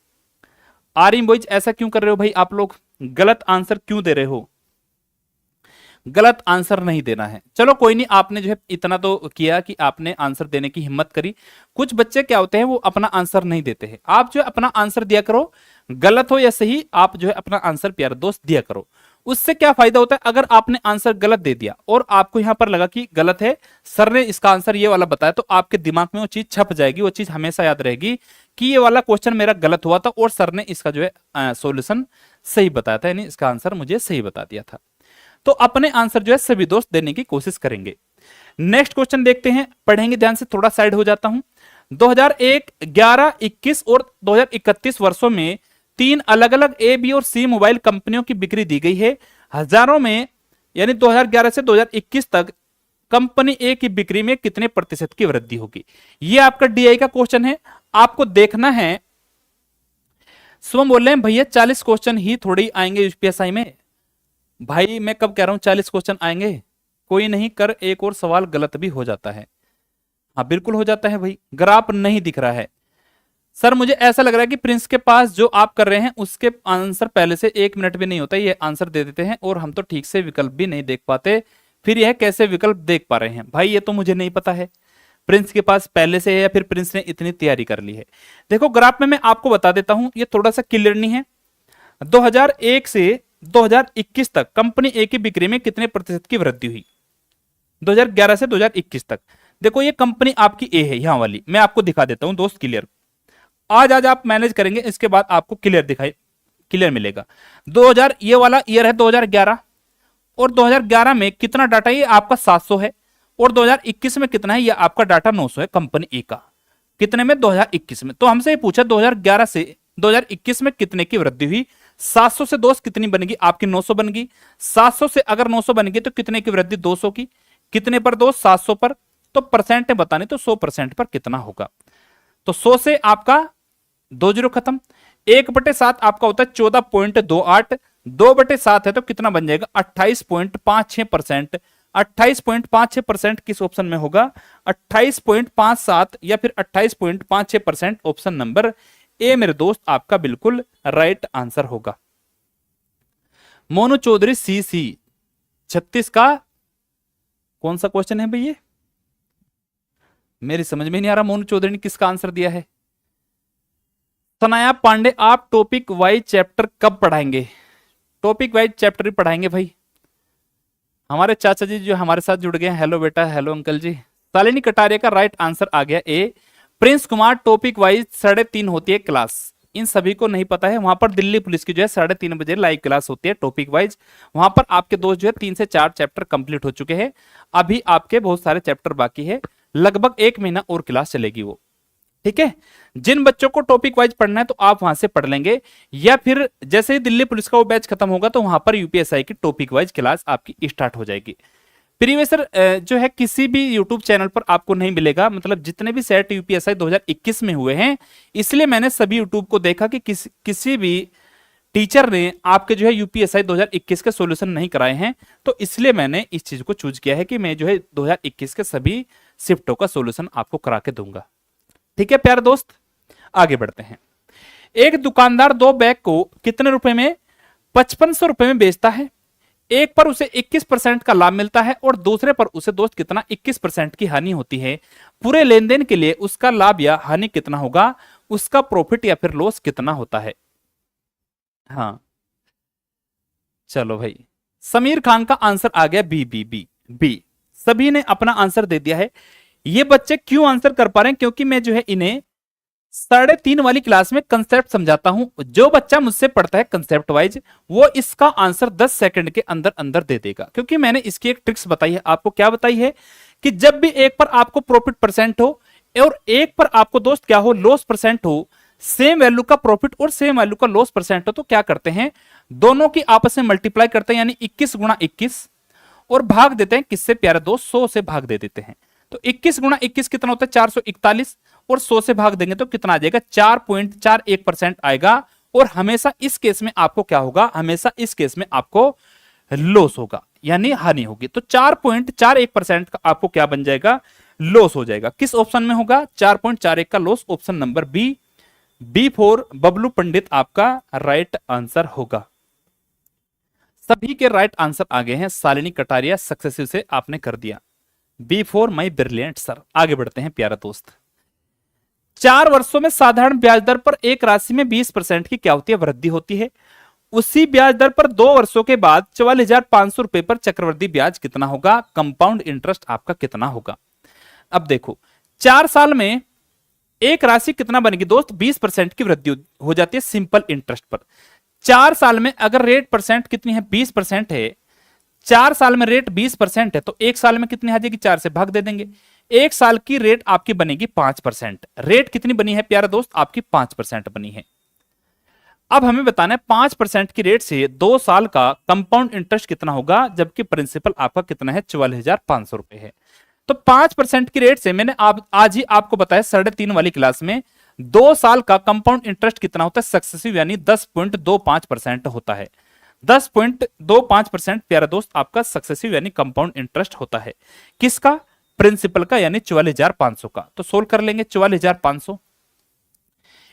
आर्मी बॉयज ऐसा क्यों कर रहे हो भाई आप लोग गलत आंसर क्यों दे रहे हो। गलत आंसर नहीं देना है। चलो कोई नहीं आपने जो है इतना तो किया कि आपने आंसर देने की हिम्मत करी। कुछ बच्चे क्या होते हैं वो अपना आंसर नहीं देते हैं। आप जो है अपना आंसर दिया करो गलत हो या सही आप जो है अपना आंसर प्यारे दोस्त दिया करो। उससे क्या फायदा होता है अगर आपने आंसर गलत दे दिया और आपको यहां पर लगा कि गलत है सर ने इसका आंसर ये वाला बताया तो आपके दिमाग में वो चीज छप जाएगी। वो चीज हमेशा याद रहेगी कि ये वाला क्वेश्चन मेरा गलत हुआ था और सर ने इसका जो है सॉल्यूशन सही बताया था यानी इसका आंसर मुझे सही बता दिया था। तो अपने आंसर जो है सभी दोस्त देने की कोशिश करेंगे। नेक्स्ट क्वेश्चन देखते हैं पढ़ेंगे ध्यान से थोड़ा साइड हो जाता हूं। 2001 11 21 और 2031 वर्षों में 3 अलग अलग ए बी और सी मोबाइल कंपनियों की बिक्री दी गई है हजारों में यानी 2011 से 2021 तक कंपनी ए की बिक्री में कितने प्रतिशत की वृद्धि होगी। यह आपका डीआई का क्वेश्चन है आपको देखना है। शुभम बोल रहे हैं भैया 40 क्वेश्चन ही थोड़ी आएंगे यूपीएसआई में। भाई मैं कब कह रहा हूं 40 क्वेश्चन आएंगे। कोई नहीं कर एक और सवाल गलत भी हो जाता है। हाँ बिल्कुल हो जाता है भाई। ग्राफ नहीं दिख रहा है सर मुझे ऐसा लग रहा है कि प्रिंस के पास जो आप कर रहे हैं उसके आंसर पहले से 1 मिनट भी नहीं होता ये आंसर दे देते हैं और हम तो ठीक से विकल्प भी नहीं देख पाते। फिर यह कैसे विकल्प देख पा रहे हैं भाई ये तो मुझे नहीं पता है प्रिंस के पास पहले से है या फिर प्रिंस ने इतनी तैयारी कर ली है। देखो ग्राफ में मैं आपको बता देता हूं ये थोड़ा सा क्लियर नहीं है। 2001 से 2021 तक कंपनी ए की बिक्री में कितने प्रतिशत की वृद्धि हुई 2011 से 2021 तक। देखो ये कंपनी आपकी ए है यहां वाली मैं आपको दिखा देता हूं दोस्त क्लियर। आज आप मैनेज करेंगे इसके बाद आपको क्लियर मिलेगा। 2000 ये वाला ईयर है 2011 और 2011 में कितना डाटा ये आपका 700 है और 2021 में कितना है ये आपका डाटा 900 है कंपनी ए का। कितने में 2021 में। तो हमसे ये पूछा 2011 से 2021 में कितने की वृद्धि हुई। 700 से दोस्त कितनी बनेगी आपकी 900 बनेगी। 700 से अगर 900 बनेगी तो कितने की वृद्धि 200 की। कितने पर दोस्त 700 पर। तो परसेंट में बताने तो 100% पर कितना होगा। तो 100 से आपका 2 जीरो खत्म। 1/7 आपका होता है 14.28 2/7 है तो कितना बन जाएगा 28.56%। 28.56% किस ऑप्शन में होगा 28.57 या फिर 28.56% ऑप्शन नंबर ए मेरे दोस्त आपका बिल्कुल राइट आंसर होगा। मोनू चौधरी सी 36 का कौन सा क्वेश्चन है भैया मेरी समझ में नहीं आ रहा। मोनू चौधरी ने किसका आंसर दिया है। सनाया पांडे आप टॉपिक वाइज चैप्टर कब पढ़ाएंगे। टॉपिक वाइज चैप्टर ही पढ़ाएंगे भाई। हमारे चाचा जी जो हमारे साथ जुड़ गए हैं हेलो बेटा हेलो अंकल जी। शालिनी कटारिया का राइट आंसर आ गया ए। प्रिंस कुमार टॉपिक वाइज 3:30 होती है क्लास। इन सभी को नहीं पता है वहां पर दिल्ली पुलिस की जो है 3:30 बजे लाइव क्लास होती है टॉपिक वाइज। वहां पर आपके दोस्त जो है 3 से 4 चैप्टर कंप्लीट हो चुके हैं। अभी आपके बहुत सारे चैप्टर बाकी है लगभग 1 महीना और क्लास चलेगी वो। ठीक है जिन बच्चों को टॉपिक वाइज पढ़ना है तो आप वहां से पढ़ लेंगे या फिर जैसे ही दिल्ली पुलिस का वो बैच खत्म होगा तो वहां पर यूपीएसआई की टॉपिक वाइज क्लास आपकी स्टार्ट हो जाएगी। प्रीवियसर जो है किसी भी यूट्यूब चैनल पर आपको नहीं मिलेगा मतलब जितने भी सेट यूपीएसआई 2021 में हुए हैं। इसलिए मैंने सभी यूट्यूब को देखा कि किसी भी टीचर ने आपके जो है यूपीएसआई 2021 के सॉल्यूशन नहीं कराए हैं तो इसलिए मैंने इस चीज को चूज किया है कि मैं जो है 2021 के सभी शिफ्टों का सॉल्यूशन आपको करा के दूंगा। ठीक है प्यारे दोस्त आगे बढ़ते हैं। एक दुकानदार 2 बैग को कितने रुपए में 5500 रुपए में बेचता है। एक पर उसे 21% का लाभ मिलता है और दूसरे पर उसे दोस्त कितना 21% की हानि होती है। पूरे लेन देन के लिए उसका लाभ या हानि कितना होगा उसका प्रॉफिट या फिर लॉस कितना होता है। हाँ चलो भाई समीर खान का आंसर आ गया बी। सभी ने अपना आंसर दे दिया है। ये बच्चे क्यों आंसर कर पा रहे हैं क्योंकि मैं जो है इन्हें 3.5 वाली क्लास में कंसेप्ट समझाता हूं। जो बच्चा मुझसे पढ़ता है कंसेप्ट वाइज, वो इसका आंसर 10 सेकंड के अंदर अंदर दे देगा, क्योंकि मैंने इसकी एक ट्रिक्स बताई है आपको। क्या बताई है कि जब भी एक पर आपको प्रॉफिट परसेंट हो और एक पर आपको दोस्त क्या हो, लॉस परसेंट हो, सेम वैल्यू का प्रॉफिट और सेम वैल्यू का लॉस परसेंट हो, तो क्या करते हैं, दोनों की आपस में मल्टीप्लाई करते हैं, यानी 21 गुणा 21, और भाग देते हैं किससे प्यारे दोस्त, 100 से भाग दे देते हैं। तो 21 गुणा 21 कितना होता है, 441, और 100 से भाग देंगे तो कितना आ जाएगा, 4.41% आएगा। और हमेशा इस केस में आपको क्या होगा, हमेशा इस केस में आपको लॉस होगा, यानी हानि होगी। तो 4.41% का आपको क्या बन जाएगा, लॉस हो जाएगा। किस ऑप्शन में होगा, 4.41 का loss, option number B for Bablu Pandit आपका राइट आंसर होगा। सभी के राइट आंसर आ गए हैं। शालिनी कटारिया सक्सेसिव से आपने कर दिया, B for my brilliant sir. आगे बढ़ते हैं प्यारा दोस्त। 4 वर्षों में साधारण ब्याज दर पर एक राशि में 20% की क्या होती है, वृद्धि होती है। उसी ब्याज दर पर 2 वर्षों के बाद 44,500 रुपए पर चक्रवृद्धि ब्याज कितना होगा, कंपाउंड इंटरेस्ट आपका कितना होगा। अब देखो 4 साल में एक राशि कितना बनेगी दोस्त, 20% की वृद्धि हो जाती है सिंपल इंटरेस्ट पर। 4 साल में अगर रेट परसेंट कितनी है, 20% है, 4 साल में रेट 20% है, तो एक साल में कितनी आ जाएगी, 4 से भाग दे देंगे। एक साल की रेट आपकी बनेगी 5%। रेट कितनी बनी है प्यारा दोस्त, आपकी 5% बनी है। अब हमें बताना है 5% की रेट से 2 साल का कंपाउंड इंटरेस्ट कितना होगा, जबकि प्रिंसिपल आपका कितना है, 44,500 रुपए है। तो 5% की रेट से मैंने आज ही आपको बताया 3.5 वाली क्लास में 2 साल का कंपाउंड इंटरेस्ट कितना होता है, सक्सेसिव, यानी 10.25% होता है। 10.25% प्यारा दोस्त आपका सक्सेसिव यानी कंपाउंड इंटरेस्ट होता है। किसका, प्रिंसिपल का, यानी 44,500 का। तो सोल्व कर लेंगे 44,500,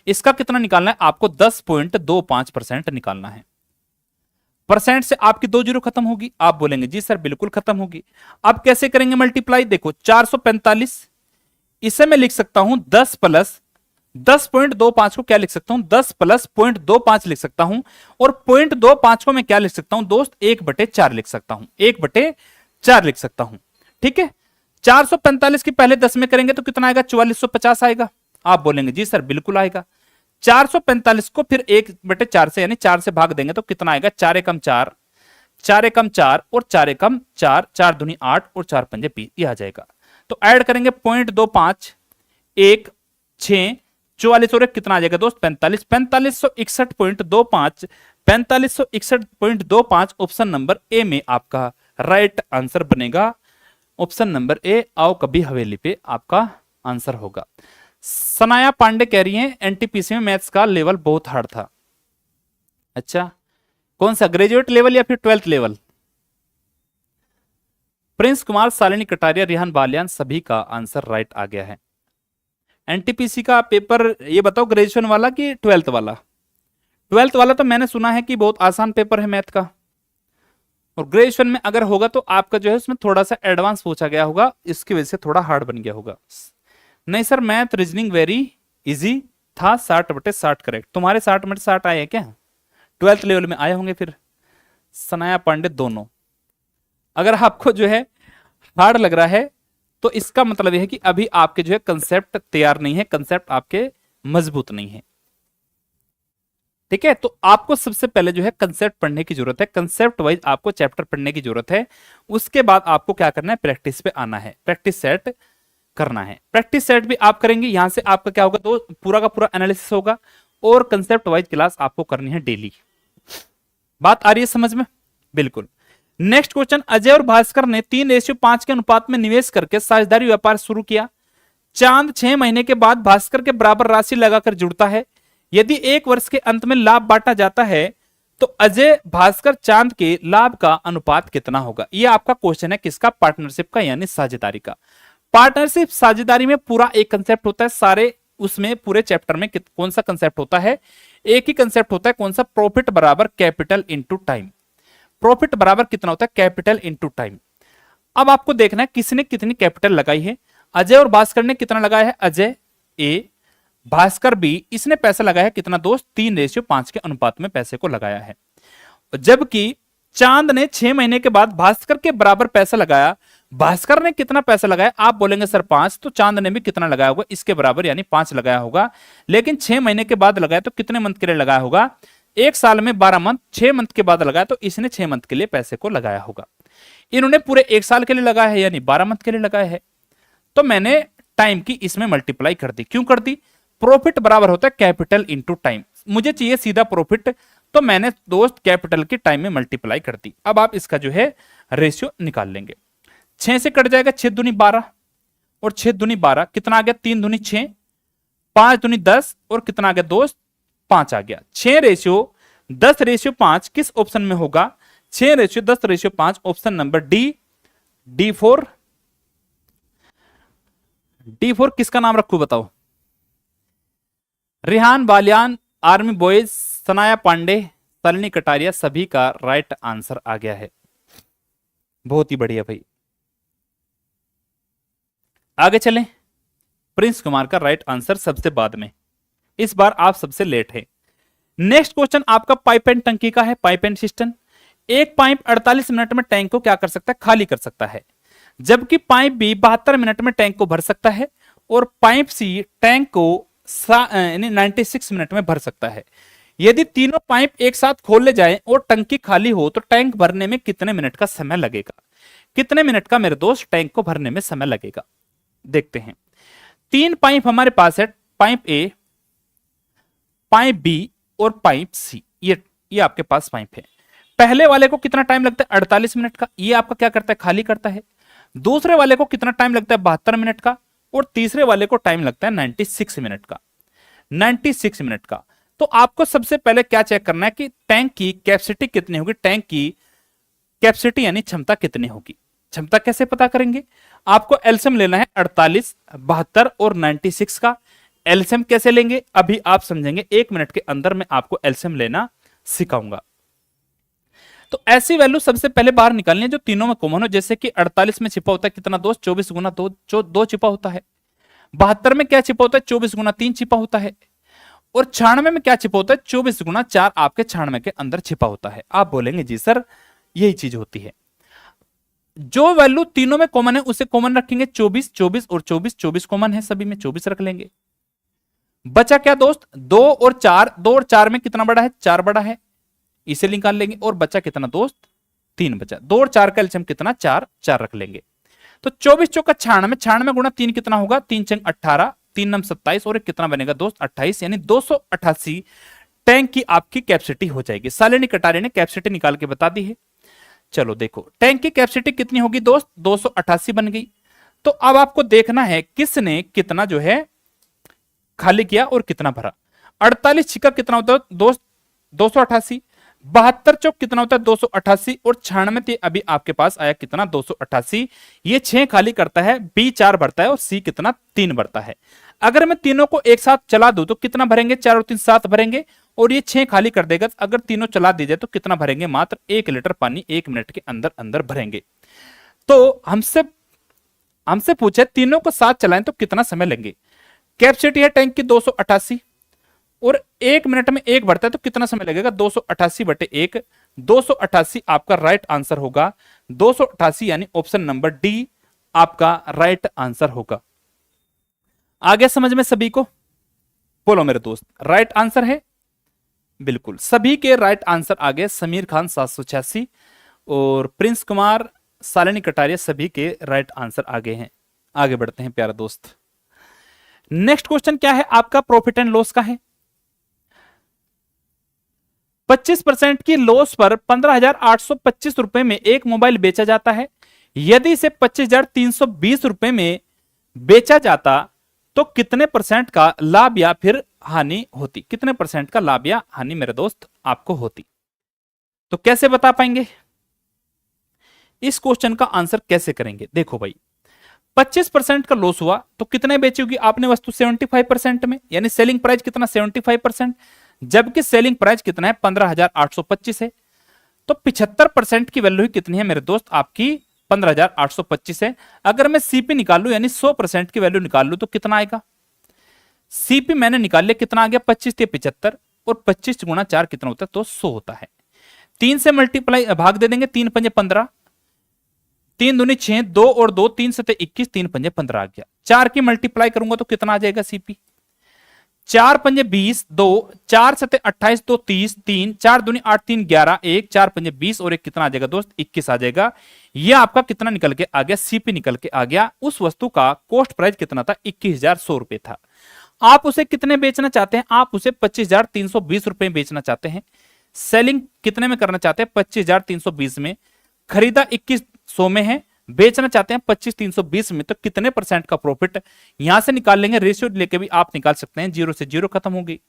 इसका कितना निकालना है आपको, 10.25% निकालना है। परसेंट से आपकी 2 जीरो खत्म होगी, आप बोलेंगे जी सर बिल्कुल खत्म होगी। अब कैसे करेंगे मल्टीप्लाई, देखो 445, इसे मैं लिख सकता हूं 10 प्लस 10.25 को क्या लिख सकता हूं, 10 प्लस 0.25 लिख सकता हूं, और 0.25 को मैं क्या लिख सकता हूं दोस्त, 1/4 लिख सकता हूं, 1/4 लिख सकता हूं। ठीक है, 445 की पहले 10 में करेंगे तो कितना आएगा, 4450 आएगा। आप बोलेंगे जी सर बिल्कुल आएगा। 445 को फिर 1/4 से यानी 4 से भाग देंगे तो कितना आएगा, 4 एकम 4, 4 एकम 4 और 4 एकम 4, 4 दूनी 8 और 4 पंजे 20, ये आ जाएगा। तो ऐड करेंगे 0.25, 1, 6, 44 और 1 कितना आ जाएगा दोस्त, 45, 4561.25, 4561.25 ऑप्शन नंबर ए में आपका राइट आंसर बनेगा। ऑप्शन नंबर ए, आओ कभी हवेली पे, आपका आंसर होगा। सनाया पांडे कह रही हैं एनटीपीसी में मैथ्स का लेवल बहुत हार्ड था। अच्छा, कौन सा, ग्रेजुएट लेवल या फिर 12th लेवल। प्रिंस कुमार, शालिनी कटारिया, रिहान बालियान, सभी का आंसर राइट आ गया है। एनटीपीसी का पेपर ये बताओ, ग्रेजुएशन वाला कि 12th वाला। 12th वाला तो मैंने सुना है कि बहुत आसान पेपर है मैथ का, और ग्रेजुएशन में अगर होगा तो आपका जो है उसमें थोड़ा सा एडवांस पूछा गया होगा, इसकी वजह से थोड़ा हार्ड बन गया होगा। नहीं sir, math reasoning very easy था, 60/60 करेक्ट। तुम्हारे 60/60 आए हैं क्या, 12th लेवल में आए होंगे फिर। सनाया पांडे दोनों। अगर आपको जो है हार्ड लग रहा है तो इसका मतलब यह है कि अभी आपके जो है कंसेप्ट तैयार नहीं है, कंसेप्ट आपके मजबूत नहीं है। ठीक है, तो आपको सबसे पहले जो है कंसेप्ट पढ़ने की जरूरत है, कंसेप्ट वाइज आपको चैप्टर पढ़ने की जरूरत है। उसके बाद आपको क्या करना है, प्रैक्टिस पे आना है, प्रैक्टिस सेट करना है। प्रैक्टिस सेट भी आप करेंगे, यहां से आपका क्या होगा तो पूरा का पूरा एनालिसिस होगा, और कंसेप्ट वाइज क्लास आपको करनी है डेली। बात आ रही है समझ में, बिल्कुल। नेक्स्ट क्वेश्चन, अजय और भास्कर ने 3:5 के अनुपात में निवेश करके साझेदारी व्यापार शुरू किया। चांद 6 महीने के बाद भास्कर के बराबर राशि लगाकर जुड़ता है। यदि 1 वर्ष के अंत में लाभ बांटा जाता है तो अजय, भास्कर, चांद के लाभ का अनुपात कितना होगा। यह आपका क्वेश्चन है किसका, पार्टनरशिप का, यानी साझेदारी का। पार्टनरशिप साझेदारी में पूरा एक कंसेप्ट होता है, सारे उसमें पूरे चैप्टर में कौन सा कंसेप्ट होता है, एक ही कंसेप्ट होता है, कौन सा, प्रॉफिट बराबर कैपिटल इंटू टाइम। प्रॉफिट बराबर कितना होता है, कैपिटल इंटू टाइम। अब आपको देखना है किसने कितनी कैपिटल लगाई है। अजय और भास्कर ने कितना लगाया है, अजय ए, भास्कर बी, इसने पैसा लगाया है कितना दोस्त, 3:5 के अनुपात में पैसे को लगाया है। जबकि चांद ने 6 महीने के बाद भास्कर के बराबर पैसा लगाया, भास्कर ने कितना पैसा लगाया, आप बोलेंगे सर 5, तो चांद ने भी कितना लगाया होगा इसके बराबर, यानी 5 लगाया होगा। लेकिन 6 महीने के बाद लगाया तो कितने मंथ के लिए लगाया होगा, एक साल में 12 मंथ, 6 मंथ के बाद लगाया तो इसने 6 मंथ के लिए पैसे को लगाया होगा। इन्होंने पूरे एक साल के लिए लगाया है, यानी 12 मंथ के लिए लगाया है। तो मैंने टाइम की इसमें मल्टीप्लाई कर दी। क्यों कर दी, प्रॉफिट बराबर होता है कैपिटल इंटू टाइम, मुझे चाहिए सीधा प्रॉफिट, तो मैंने दोस्त कैपिटल की टाइम में मल्टीप्लाई कर दी। अब आप इसका जो है रेशियो निकाल लेंगे। 6 से कट जाएगा, 6 दूनी 12 और 6 दूनी 12, कितना आ गया, 3 दूनी 6, 5 दूनी 10 और कितना आ गया दोस्त, 5 आ गया। 6 रेशियो 10 रेशियो 5 किस ऑप्शन में होगा, 6 ratio 10 ratio 5, option number D, D4। D4 किसका नाम रखू बताओ, रिहान बालियान, आर्मी बॉयज, सनाया पांडे, सलनी कटारिया, सभी का राइट आंसर आ गया है। बहुत ही बढ़िया भाई, आगे चलें। प्रिंस कुमार का राइट आंसर सबसे बाद में, इस बार आप सबसे लेट है। नेक्स्ट क्वेश्चन आपका पाइप एंड टंकी का है, पाइप एंड सिस्टम। एक पाइप 48 मिनट में टैंक को क्या कर सकता है, खाली कर सकता है, जबकि पाइप बी 72 मिनट में टैंक को भर सकता है और पाइप सी टैंक को 96 मिनट में भर सकता है। यदि तीनों पाइप एक साथ खोल ले जाएं और टंकी खाली हो तो टैंक भरने में कितने मिनट का समय लगेगा, कितने मिनट का मेरे दोस्त टैंक को भरने में समय लगेगा, देखते हैं। 3 पाइप हमारे पास है, पाइप ए, पाइप बी और पाइप सी, ये आपके पास पाइप है। पहले वाले को कितना टाइम लगता है, 48 मिनट का, ये आपका क्या करता है, खाली करता है। दूसरे वाले को कितना टाइम लगता है, 72 मिनट का, और तीसरे वाले को टाइम लगता है 96 मिनट का, 96 मिनट का। तो आपको सबसे पहले क्या चेक करना है कि टैंक की कैपेसिटी कितनी होगी, टैंक की कैपेसिटी यानी क्षमता कितनी होगी। क्षमता कैसे पता करेंगे, आपको एलसीएम लेना है 48, 72 और 96 का। एलसीएम कैसे लेंगे अभी आप समझेंगे, 1 मिनट के अंदर मैं आपको एलसीएम लेना सिखाऊंगा। तो ऐसी वैल्यू सबसे पहले बाहर निकालनी है जो तीनों में कॉमन हो, जैसे कि 48 में छिपा होता है कितना दोस्त, 24 गुना 2 छिपा होता है। 72 में क्या छिपा होता है, 24 गुना 3 छिपा होता है। और 96 में क्या छिपा होता है, 24 गुना 4 आपके 96 के अंदर छिपा होता है। आप बोलेंगे जी सर यही चीज होती है। जो वैल्यू तीनों में कॉमन है उसे कॉमन रखेंगे, 24 24 और 24, 24 कॉमन है सभी में, 24 रख लेंगे। बचा क्या दोस्त, 2 और 4, 2 और 4 में कितना बड़ा है, 4 बड़ा है, इसे निकाल लेंगे। और बचा कितना दोस्त, 3 बचा। 2 और 4 का एलसीएम कितना, 4, 4 रख लेंगे। तो 24 चौका 96, 96 गुना 3 कितना होगा, 3 चंग 18, 3 नम 27 और कितना बनेगा दोस्त 28, यानी 288 टैंक की आपकी कैपेसिटी हो जाएगी। सालिनी कटारे ने कैपेसिटी निकाल के बता दी है। चलो देखो टैंक की कैपेसिटी कितनी होगी दोस्त, 288 बन गई। तो अब आपको देखना है किसने कितना जो है खाली किया और कितना भरा। 48 छिका कितना होता है दोस्त, 288, 72 चौक कितना होता है 288 और 96 अभी आपके पास आया कितना 288। ये 6 खाली करता है, बी 4 भरता है और सी कितना 3 भरता है। अगर मैं तीनों को एक साथ चला दूं तो कितना भरेंगे, 4 और 3 7 भरेंगे और ये 6 खाली कर देगा। अगर तीनों चला दी जाए तो कितना भरेंगे, मात्र 1 लीटर पानी 1 मिनट के अंदर अंदर भरेंगे। तो हमसे पूछे तीनों को साथ चलाएं तो कितना समय लेंगे। कैपेसिटी है टैंक की 288 और 1 मिनट में 1 भरता है तो कितना समय लगेगा, 288 बटे 1, 288 आपका राइट आंसर होगा। 288 यानी ऑप्शन नंबर डी आपका राइट आंसर होगा। आगे समझ में सभी को, बोलो मेरे दोस्त राइट आंसर है, बिल्कुल सभी के राइट आंसर आ गए। समीर खान 786 और प्रिंस कुमार, सालिनी कटारिया सभी के राइट आंसर आ गए हैं। आगे बढ़ते हैं प्यारे दोस्त। नेक्स्ट क्वेश्चन क्या है आपका, प्रॉफिट एंड लॉस का है। 25% की लॉस पर 15,825 रुपए में एक मोबाइल बेचा जाता है। यदि इसे 25,320 रुपए में बेचा जाता तो कितने परसेंट का लाभ या फिर हानि होती, कितने परसेंट का लाभ या हानि मेरे दोस्त आपको होती। तो कैसे बता पाएंगे, इस क्वेश्चन का आंसर कैसे करेंगे। देखो भाई 25% का लॉस हुआ तो कितने बेचोगी आपने वस्तु, 75% में, यानी सेलिंग प्राइस कितना 75%, जबकि सेलिंग प्राइस कितना है 15,825 है। तो 75% की वैल्यू कितनी है मेरे दोस्त आपकी 15,825 है। अगर मैं सीपी निकाल लू यानी 100% की वैल्यू निकाल लू तो कितना आएगा, सीपी मैंने निकाल लिया कितना आ गया 25 से 75 और 25 गुना 4 कितना होता है तो 100 होता है। 3 से मल्टीप्लाई भाग दे देंगे, 3 पंजे 15, तीन दूनी 6, 2 और 2 3 सते 21, 3 पंजे 15 आ गया। 4 की मल्टीप्लाई करूंगा तो कितना आ जाएगा सीपी? 4 पंजे 20, 2 4 सते 28, 2 30, 3 4 दूनी 8, 3 11, 1 4 पंजे 20 और एक कितना आ जाएगा दोस्त? 21 आ जाएगा। यह आपका कितना निकल के आ गया? सीपी निकल के आ गया। उस वस्तु का कॉस्ट प्राइस कितना था? 21,100 रुपए था। आप उसे कितने बेचना चाहते हैं? आप उसे 25,320 रुपए बेचना चाहते हैं। सेलिंग कितने में करना चाहते हैं? 25,320 में। खरीदा 2100 में है, बेचना चाहते हैं 25,320 में। तो कितने परसेंट का प्रॉफिट यहां से निकाल लेंगे? रेशियो लेके भी आप निकाल सकते हैं। 0 से 0 खत्म होगी।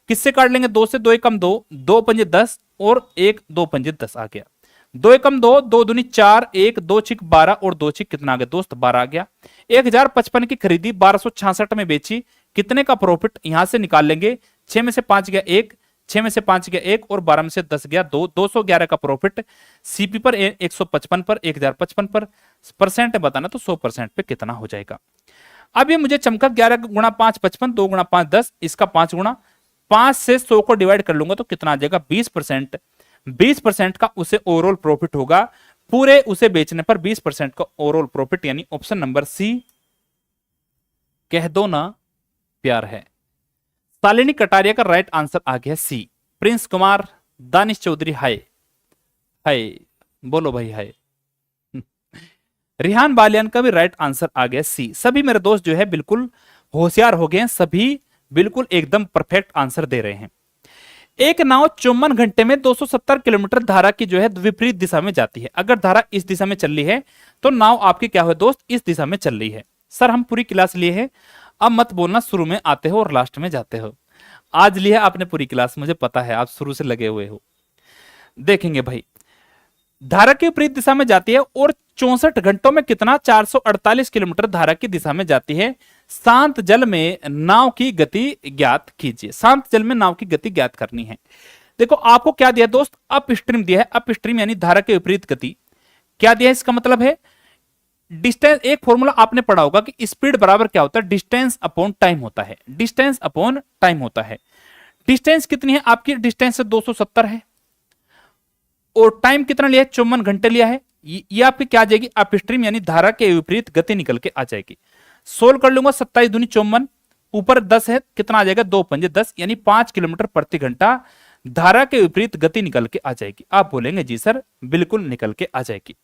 किससे काट लेंगे? 2 से 2 एकम 2, 2 पंजे 10 और 1 2 पंजे 10 आ गया। 2 एकम 2, 2 दूनी 4, 1 2 छिक 12 और 2 छिक कितना आ गया दोस्त? 12 आ गया। 1055 की खरीदी, 1266 में बेची। कितने का प्रॉफिट यहां से निकाल लेंगे? 6 में से 5 गया 1, 6 में से 5 गया 1 और 12 में से 10 गया 2, 211 का प्रॉफिट। सीपी पर 155 पर 1055 पर परसेंट बताना तो 100% पे कितना हो जाएगा? अब ये मुझे चमका 11 गुणा 5 55, 2 गुणा 5 10, इसका 5 गुणा 5 से 100 को डिवाइड कर लूंगा तो कितना आ जाएगा? 20%। 20% का उसे ओवरऑल प्रॉफिट होगा। पूरे उसे बेचने पर 20% का ओवरऑल प्रॉफिट, यानी ऑप्शन नंबर सी कह दो ना प्यार है। शालिनी कटारिया का राइट आंसर आ गया सी। प्रिंस कुमार, दानिश चौधरी, हाय हाय बोलो भाई हाय। रिहान बालियान का भी राइट आंसर आ गया सी। सभी मेरे दोस्त जो है बिल्कुल होशियार हो गए हैं, सभी बिल्कुल एकदम परफेक्ट आंसर दे रहे हैं। एक नाव 54 घंटे में 270 किलोमीटर धारा की जो है विपरीत दिशा में जाती है। अगर धारा इस दिशा में चल रही है तो नाव आपकी क्या हो दोस्त? इस दिशा में चल रही है। सर हम पूरी क्लास लिए हैं, अब मत बोलना शुरू में आते हो और लास्ट में जाते हो। आज लिया आपने पूरी क्लास, मुझे पता है आप शुरू से लगे हुए हो। देखेंगे भाई, धारा की विपरीत दिशा में जाती है और 64 घंटों में कितना? 448 किलोमीटर धारा की दिशा में जाती है। शांत जल में नाव की गति ज्ञात कीजिए। शांत जल में नाव की गति ज्ञात करनी है। देखो आपको क्या दिया दोस्त? अप स्ट्रीम दिया है। अप स्ट्रीम यानी धारा के विपरीत गति। क्या दिया है? इसका मतलब है डिस्टेंस। एक फॉर्मूला आपने पढ़ा होगा कि स्पीड बराबर क्या होता है? डिस्टेंस अपॉन टाइम होता है। डिस्टेंस अपॉन टाइम होता है। डिस्टेंस कितनी है आपकी? डिस्टेंस 270 है और टाइम कितना लिया है? 54 घंटे लिया है। ये आपकी क्या आ जाएगी? अपस्ट्रीम यानी धारा के विपरीत गति निकल के आ जाएगी। सोल्व कर लूंगा, 27 दूनी 54, ऊपर 10 है, कितना आ जाएगा? 2 पंजे 10, यानी 5 किलोमीटर प्रति घंटा धारा के विपरीत गति निकल के आ जाएगी। आप बोलेंगे जी सर बिल्कुल निकल के आ जाएगी।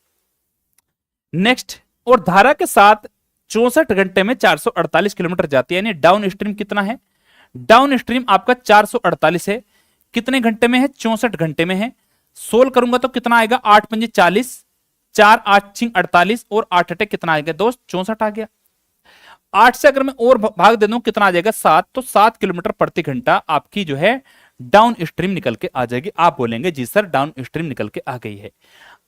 नेक्स्ट, और धारा के साथ 64 घंटे में 448 किलोमीटर जाती है, यानी डाउन स्ट्रीम कितना है? डाउन स्ट्रीम आपका 448 है। कितने घंटे में है? 64 घंटे में है। सोल्व करूंगा तो कितना आएगा? 8 पंजे 40, 4 8 6 48 और 8 अटे कितना आएगा दोस्त? 64 आ गया। 8 से अगर मैं और भाग दे दूं कितना आ जाएगा? 7। तो 7 किलोमीटर प्रति घंटा आपकी जो है डाउन स्ट्रीम निकल के आ जाएगी। आप बोलेंगे जी सर डाउन स्ट्रीम निकल के आ गई है।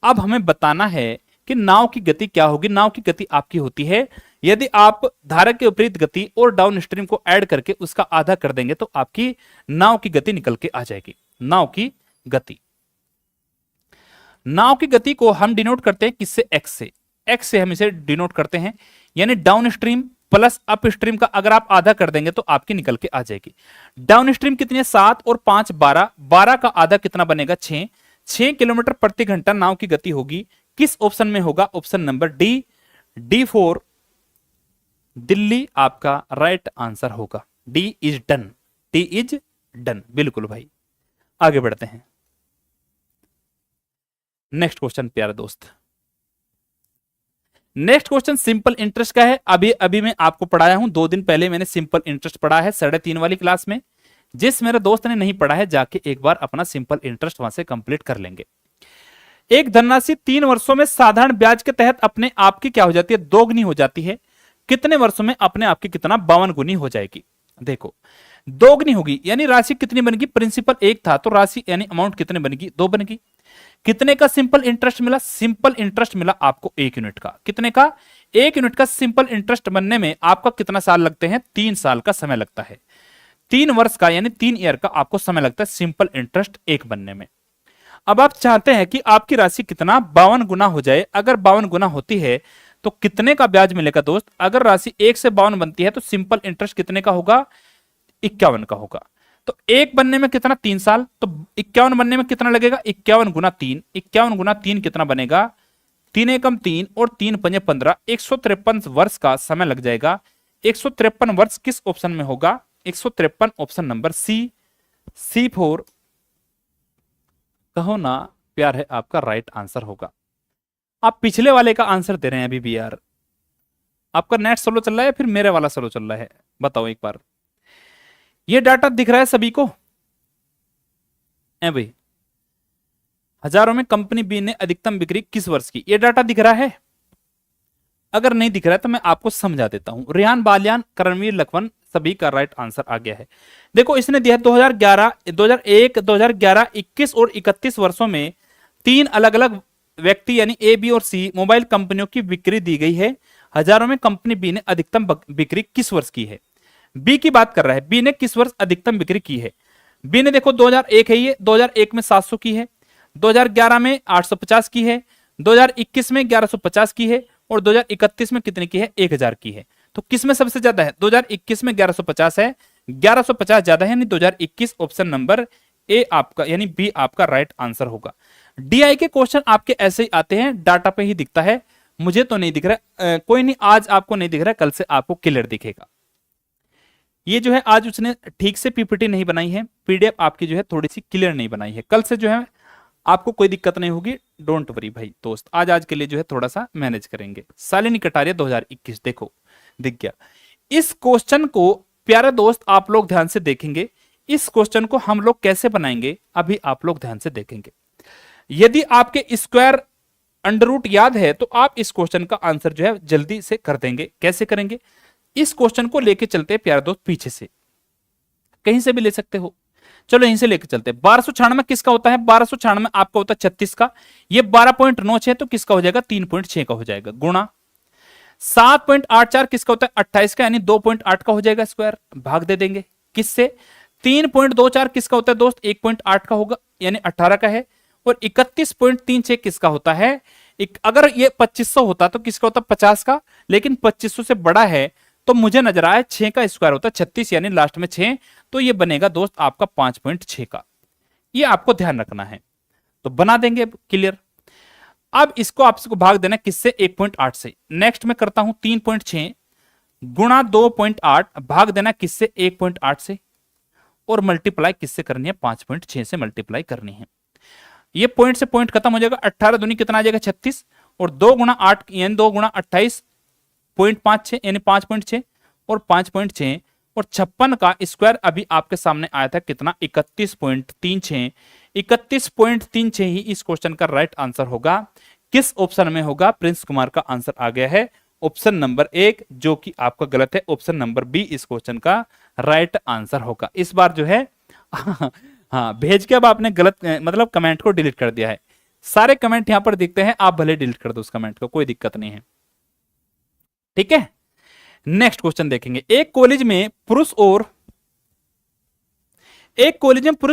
अब हमें बताना है कि नाव की गति क्या होगी। नाव की गति आपकी होती है, यदि आप धारा के विपरीत गति और डाउन स्ट्रीम को ऐड करके उसका आधा कर देंगे तो आपकी नाव की गति निकल के आ जाएगी। नाव की गति, नाव की गति को हम डिनोट करते हैं किससे? एक्स से। एक्स से हम इसे डिनोट करते हैं, यानी down stream plus up stream का अगर आप आधा कर देंगे तो आपकी निकल के आ जाएगी। डाउन स्ट्रीम कितनी है? 7 और 5 12, 12 का आधा कितना बनेगा? 6। 6 किलोमीटर प्रति घंटा नाव की गति होगी। किस ऑप्शन में होगा? Option number D, D4 Delhi आपका राइट आंसर होगा। D is done, D is done. बिल्कुल भाई, आगे बढ़ते हैं। नेक्स्ट क्वेश्चन प्यारे दोस्त, नेक्स्ट क्वेश्चन सिंपल इंटरेस्ट का है। अभी अभी मैं आपको पढ़ाया हूं, 2 दिन पहले मैंने सिंपल इंटरेस्ट पढ़ा है 3:30 वाली क्लास में। जिस मेरे दोस्त ने नहीं पढ़ा है जाके एक बार अपना सिंपल इंटरेस्ट वहां से कंप्लीट कर लेंगे। एक धनराशि 3 वर्षों में साधारण ब्याज के तहत अपने आप की क्या हो जाती है? दोगुनी हो जाती है। कितने वर्षों में अपने आप की कितना? 52 गुनी हो जाएगी। देखो दोगुनी होगी यानी राशि कितनी बनेगी? प्रिंसिपल 1 था तो राशि यानी अमाउंट कितने बनेगी? 2 बनेगी। कितने का सिंपल इंटरेस्ट मिला? सिंपल इंटरेस्ट मिला आपको 1 यूनिट का। कितने का? 1 यूनिट का सिंपल इंटरेस्ट बनने में आपका कितना साल लगते हैं? 3 साल का समय लगता है। 3 वर्ष का यानी 3 ईयर का आपको समय लगता है सिंपल इंटरेस्ट 1 बनने में। अब आप चाहते हैं कि आपकी राशि कितना? 52 गुना हो जाए। अगर 52 गुना होती है तो कितने का ब्याज मिलेगा दोस्त? अगर राशि 1 से 52 बनती है तो सिंपल इंटरेस्ट कितने का होगा? 51 का होगा। तो 1 बनने में कितना? 3 साल। तो 51 बनने में कितना लगेगा? 51 गुना 3, 51 गुना 3 कितना बनेगा? 3 एकम 3 और 3 पंजे 15, 153 वर्ष का समय लग जाएगा। 153 वर्ष किस ऑप्शन में होगा? 153 ऑप्शन नंबर C4 कहो ना प्यार है आपका राइट आंसर होगा। आप पिछले वाले का आंसर दे रहे हैं अभी भी यार। आपका नेट स्लो चल रहा है फिर मेरे वाला स्लो चल रहा है, बताओ एक बार। ये डाटा दिख रहा है सभी को? भाई हजारों में कंपनी बी ने अधिकतम बिक्री किस वर्ष की, ये डाटा दिख रहा है? अगर नहीं दिख रहा है तो मैं आपको समझा देता हूं। रेहान बालियान, करणवीर लखवन सभी का राइट आंसर आ गया है। देखो इसने दिया 2011, 2001, 2011, 21 और 31 वर्षों में 3 अलग अलग व्यक्ति यानी ए, बी और सी मोबाइल कंपनियों की बिक्री दी गई है। हजारों में कंपनी बी ने अधिकतम बिक्री किस वर्ष की है? बी की बात कर रहा है, बी ने किस वर्ष अधिकतम बिक्री की है? बी ने देखो 2001 है, ये 2001 में 700 की है, 2011 में 850 की है, 2021 में 1150 की है और 2031 में कितने की है? 1000 की है। तो किस में सबसे ज्यादा है? 2021 में 1150 है, 1150 ज्यादा है यानी 2021 ऑप्शन नंबर ए आपका यानी बी आपका राइट आंसर होगा। डीआई के क्वेश्चन आपके ऐसे ही आते हैं, डाटा पे ही दिखता है, मुझे तो नहीं दिख रहा। कोई नहीं, आज आपको नहीं दिख रहा, कल से आपको क्लियर दिखेगा। ये जो है आज उसने ठीक से पीपीटी नहीं बनाई है, पीडीएफ आपकी जो है थोड़ी सी क्लियर नहीं बनाई है, कल से जो है आपको कोई दिक्कत नहीं होगी, डोंट वरी भाई दोस्त। आज के लिए जो है थोड़ा सा मैनेज करेंगे। शालिनी कटारिया 2021 देखो दिख गया। इस क्वेश्चन को प्यारे दोस्त आप लोग ध्यान से देखेंगे, इस क्वेश्चन को हम लोग कैसे बनाएंगे अभी आप लोग ध्यान से देखेंगे। यदि आपके स्क्वायर अंडर रूट याद है तो आप इस क्वेश्चन का आंसर जो है जल्दी से कर देंगे। कैसे करेंगे? इस क्वेश्चन को लेके चलते हैं प्यारे दोस्त, पीछे से कहीं से भी ले सकते हो, चलो यहीं से लेके चलते हैं। 1296 किसका होता है? 1296 आपका होता है 36 का, ये 12.96 तो किसका हो जाएगा? 3.6 का हो जाएगा, गुणा 7.84 किसका होता है? 28 का यानी 2.8 का हो जाएगा स्क्वायर, भाग दे देंगे किससे? 3.24 किसका होता है दोस्त? 1.8 का होगा यानी 18 का है। और 31.36 किसका होता है? अगर ये 2500 होता तो किसका होता? 50 का, लेकिन 2500 से बड़ा है तो मुझे नजर आया 6 का स्क्वायर होता है 36 यानी लास्ट में 6, तो ये बनेगा दोस्त आपका 5.6 का। ये आपको ध्यान रखना है, तो बना देंगे क्लियर। अब इसको आपको भाग देना किससे? 1.8 से। नेक्स्ट में करता हूं 3.6 गुणा 2.8 भाग देना किससे? 1.8 से, और मल्टीप्लाई किससे करनी है? 5.6 से मल्टीप्लाई करनी है। ये पॉइंट से पॉइंट खत्म हो जाएगा, 18 दूनी कितना आ जाएगा? 36, और 2 गुणा 8 यानी 2 गुणा 28.56 यानी 5.6 और 5.6 और 56 का स्क्वायर अभी आपके सामने आया था कितना? 31.36। 31.36 ही इस क्वेश्चन का राइट आंसर होगा। किस ऑप्शन में होगा? प्रिंस कुमार का आंसर आ गया है ऑप्शन नंबर 1, जो कि आपका गलत है। ऑप्शन नंबर बी इस क्वेश्चन का राइट आंसर होगा। इस बार जो है हाँ भेज के अब आपने गलत मतलब कमेंट को डिलीट कर दिया है। सारे कमेंट यहां पर दिखते हैं, आप भले डिलीट कर दो उस कमेंट को, कोई दिक्कत नहीं है, ठीक है। नेक्स्ट क्वेश्चन देखेंगे। एक कॉलेज में पुरुष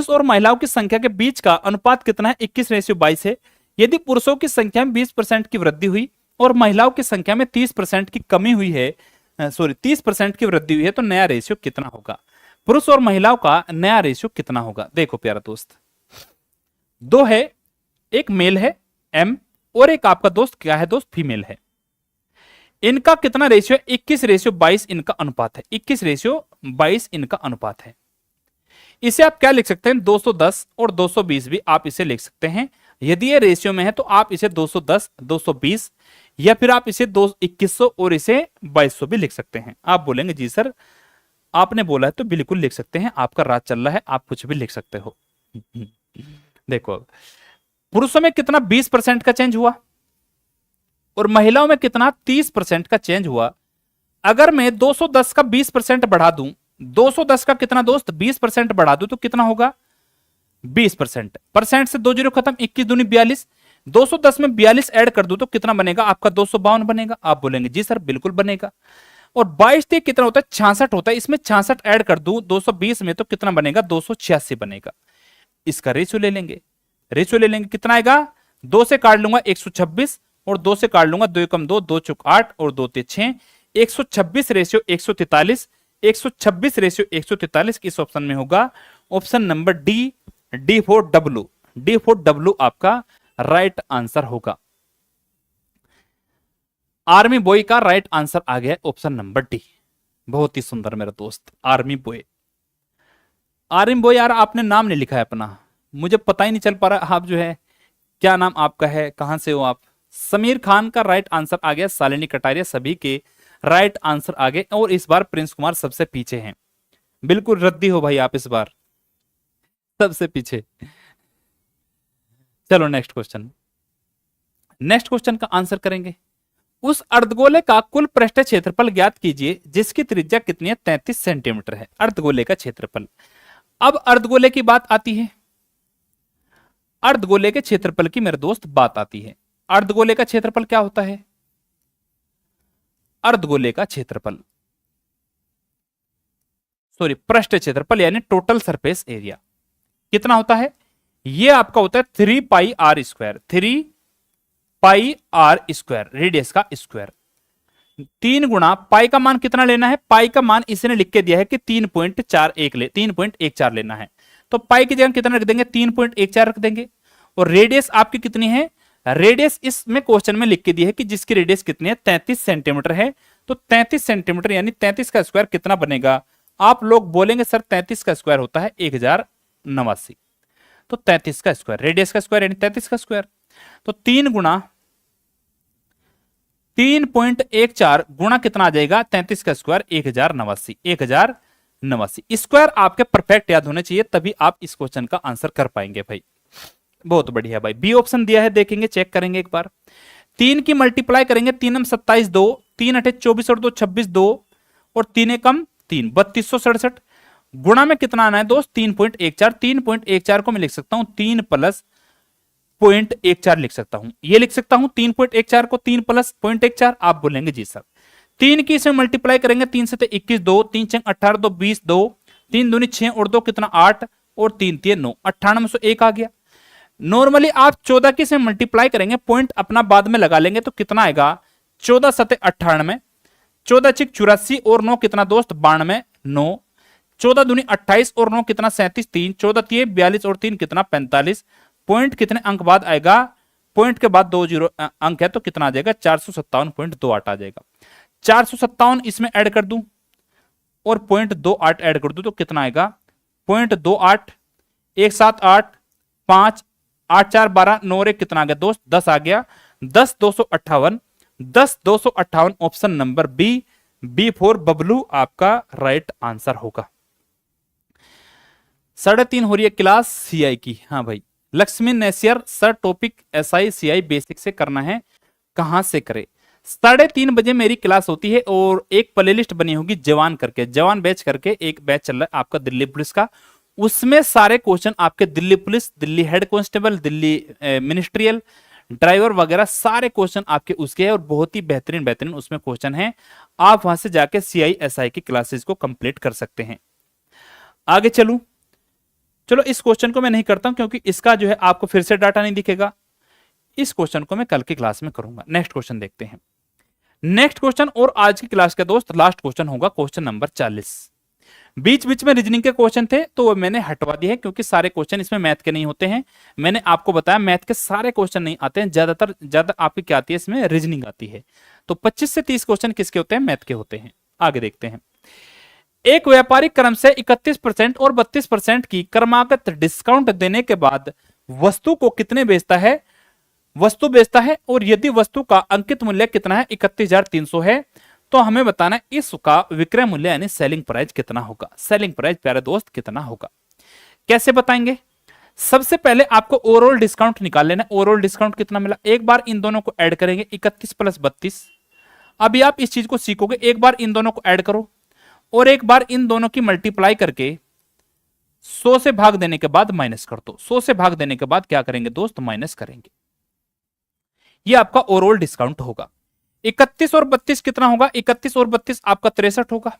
और महिलाओं की संख्या के बीच का अनुपात कितना है? 21:22 है। यदि पुरुषों की संख्या में 20% की वृद्धि हुई और महिलाओं की संख्या में 30% की कमी हुई है, 30% की वृद्धि हुई है, तो नया रेशियो कितना होगा? पुरुष और महिलाओं का नया रेशियो कितना होगा? देखो प्यारा दोस्त, 2 है, एक मेल है एम और एक आपका दोस्त क्या है दोस्त? फीमेल है। इनका कितना रेशियो है? 21:22 इनका अनुपात है। 21:22 इनका अनुपात है। इसे आप क्या लिख सकते हैं? 210 और 220 भी आप इसे लिख सकते हैं। यदि ये रेशियो में है तो आप इसे 210, 220 या फिर आप इसे 2100 और इसे 2200 भी लिख सकते हैं। आप बोलेंगे जी सर आपने बोला है तो बिल्कुल लिख सकते हैं, आपका राज चल रहा है, आप कुछ भी लिख सकते हो। देखो पुरुषों में कितना 20% का चेंज हुआ और महिलाओं में कितना 30% का चेंज हुआ। अगर मैं 210 का 20% बढ़ा दूं, 210 का कितना दोस्त 20% बढ़ा दूं तो कितना होगा? 20%। परसेंट से 2 जीरो खत्म, 21 दूनी 42। 210 में 42 ऐड कर दूं तो कितना बनेगा? आपका 252 बनेगा। आप बोलेंगे जी सर बिल्कुल बनेगा। और 22 कितना होता है? 66 होता है। इसमें 66 ऐड कर दूं 220 में तो कितना बनेगा? 286 बनेगा। इसका रेशियो ले लेंगे, कितना आएगा? 2 से काट लूंगा 126 और 2 से काट लूंगा 2 एकम 2, 2 चुक 8 और 2 ते 6, 126 रेशियो 143, 126 रेशियो 143 किस ऑप्शन में होगा? ऑप्शन नंबर डी, D4W आपका राइट आंसर होगा। आर्मी बॉय का राइट आंसर आ गया ऑप्शन नंबर डी। बहुत ही सुंदर मेरा दोस्त, आर्मी बॉय। आर्मी बॉय यार आपने नाम नहीं लिखा है अपना, मुझे पता ही नहीं चल पा रहा आप जो है क्या नाम आपका है, कहां से हो आप। समीर खान का राइट आंसर आ गया, शालिनी कटारिया सभी के राइट आंसर आ गए, और इस बार प्रिंस कुमार सबसे पीछे हैं। बिल्कुल रद्दी हो भाई आप इस बार, सबसे पीछे। चलो नेक्स्ट क्वेश्चन, नेक्स्ट क्वेश्चन का आंसर करेंगे। उस अर्धगोले का कुल पृष्ठ क्षेत्रफल ज्ञात कीजिए जिसकी त्रिज्या कितनी है, 33 सेंटीमीटर है अर्धगोले का क्षेत्रफल। अब अर्धगोले की बात आती है, अर्धगोले के क्षेत्रफल की मेरे दोस्त बात आती है। अर्धगोले का क्षेत्रफल क्या होता है, अर्धगोले का क्षेत्रफल, सॉरी पृष्ठ क्षेत्रफल यानी टोटल सरफेस एरिया कितना होता है, ये आपका होता है 3 pi R square, 3 pi R square, radius का स्क्वायर। 3 गुणा पाई का मान कितना लेना है, पाई का मान इसने लिख के दिया है कि 3.14 लेना है, तो पाई की जगह कितना रख देंगे, 3.14 रख देंगे। और रेडियस आपकी कितनी है, रेडियस इसमें क्वेश्चन में लिख के दी है कि जिसकी रेडियस कितनी है 33 सेंटीमीटर है, तो 33 सेंटीमीटर यानी 33 का स्क्वायर कितना बनेगा। आप लोग बोलेंगे सर 33 का स्क्वायर होता है 1089, तो 33 का स्क्वायर, रेडियस का स्क्वायर यानी 33 का स्क्वायर, तो 3 गुणा 3.14 गुणा कितना आ जाएगा, 33 का स्क्वायर 1089 स्क्वायर आपके परफेक्ट याद होने चाहिए, तभी आप इस क्वेश्चन का आंसर कर पाएंगे भाई। बहुत बढ़िया भाई, बी ऑप्शन दिया है, देखेंगे चेक करेंगे एक बार। 3 की मल्टीप्लाई करेंगे, 3 27 2, 3 8 24 और 2 26 2, और 3 कम 3 3267। गुणा में कितना आना है दोस्त, 3.14, 3.14 को मैं लिख सकता हूं 3 प्लस 0.14 लिख सकता हूं, ये लिख सकता हूं 3.14 को 3 प्लस 0.14। आप बोलेंगे जी सर 3 की इसमें मल्टीप्लाई करेंगे, 3 से 21 2, 3 6 18 2 20 2, 3 दूनी 6 और 2 कितना 8, और 3 3 9, 9801 आ गया। नॉर्मली आप 14 की इसमें मल्टीप्लाई करेंगे, पॉइंट अपना बाद में लगा लेंगे, तो कितना आएगा 14 7 98, 14 6 84 और 9 कितना दोस्त 92 9, 14 दूनी 28 और 9 कितना 37 3, 14 3 42 और 3 कितना 45। पॉइंट कितने अंक बाद आएगा, पॉइंट के बाद 2 जीरो अंक है, तो कितना आ जाएगा 457.28 आ जाएगा। 457 इसमें ऐड कर दूं और 0.28 ऐड कर दूं, तो कितना आएगा 0.28 178 5 8 4 12 9 1 कितना आ गया दोस्त 10 आ गया, 10 258, 10 258 option number B, B for Bablu आपका राइट आंसर होगा। 3:30 हो रही है क्लास सीआई की। हाँ भाई लक्ष्मी नेसियर sir, topic SI CI basic से करना है, कहां से करे। 3:30 बजे मेरी क्लास होती है, और एक प्लेलिस्ट बनी होगी जवान करके, जवान बैच करके एक बैच चल रहा है आपका दिल्ली पुलिस का, उसमें सारे क्वेश्चन आपके Delhi police, Delhi head constable, Delhi ministerial driver वगैरह सारे क्वेश्चन आपके उसके हैं, और बहुत ही बेहतरीन बेहतरीन उसमें क्वेश्चन हैं। आप वहां से जाके CISI की क्लासेस को कंप्लीट कर सकते हैं। आगे चलूं, चलो इस क्वेश्चन को मैं नहीं करता हूं क्योंकि इसका जो है आपको फिर से डाटा नहीं दिखेगा, इस क्वेश्चन को मैं कल की क्लास में करूंगा। नेक्स्ट क्वेश्चन देखते हैं, नेक्स्ट क्वेश्चन और आज की क्लास का दोस्त लास्ट क्वेश्चन होगा क्वेश्चन नंबर 40। बीच बीच में रीजनिंग के क्वेश्चन थे तो वो मैंने हटवा दिए हैं, क्योंकि सारे क्वेश्चन इसमें मैथ के नहीं होते हैं। मैंने आपको बताया मैथ के सारे क्वेश्चन नहीं आते हैं, ज्यादा आपकी क्या आती है इसमें रीजनिंग आती है। तो 25 से 30 क्वेश्चन किसके होते हैं, मैथ के होते हैं। आगे देखते हैं, एक व्यापारी क्रम से 31% और 32% की क्रमागत डिस्काउंट देने के बाद वस्तु को कितने बेचता है, वस्तु बेचता है, और यदि वस्तु का अंकित मूल्य कितना है 31,300 है, तो हमें बताना है इसका विक्रय मूल्य यानी सेलिंग प्राइस कितना होगा। सेलिंग प्राइस प्यारे दोस्त कितना होगा, कैसे बताएंगे। सबसे पहले आपको ओवरऑल डिस्काउंट निकाल लेना, ओवरऑल डिस्काउंट कितना मिला, एक बार इन दोनों को ऐड करेंगे 31 प्लस 32। अभी आप इस चीज को सीखोगे, एक बार इन दोनों को ऐड करो और एक बार इन दोनों की मल्टीप्लाई करके 100 से भाग देने के बाद माइनस कर दो। 100 से भाग देने के बाद क्या करेंगे दोस्त, माइनस करेंगे। ये आपका ओवरऑल डिस्काउंट होगा। 31 और 32 कितना होगा, 31 और 32 आपका 63 होगा,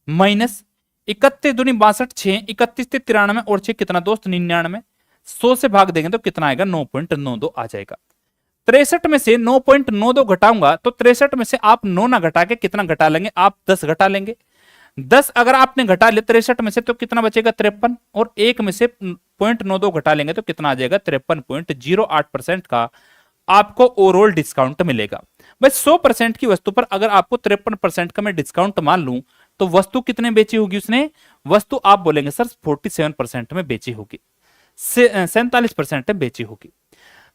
माइनस 31 दूनी 62 6, 31 से 93 और 6 कितना दोस्त 99। 100 से भाग देंगे तो कितना आएगा 9.92 आ जाएगा। 63 में से 9.92 घटाऊंगा तो 63 में से आप 9 ना घटा के कितना घटा लेंगे, आप 10 घटा लेंगे। 10 अगर आपने घटा लिया 63 में से तो कितना बचेगा 53, और 1 में से 0.92 घटा लेंगे तो कितना आ जाएगा 53.08% का आपको ओवरऑल डिस्काउंट मिलेगा। भाई 100% की वस्तु पर अगर आपको 53% का मैं डिस्काउंट मान लूं तो वस्तु कितने बेची होगी उसने? वस्तु आप बोलेंगे सर 47% में बेची होगी, 47% में बेची होगी।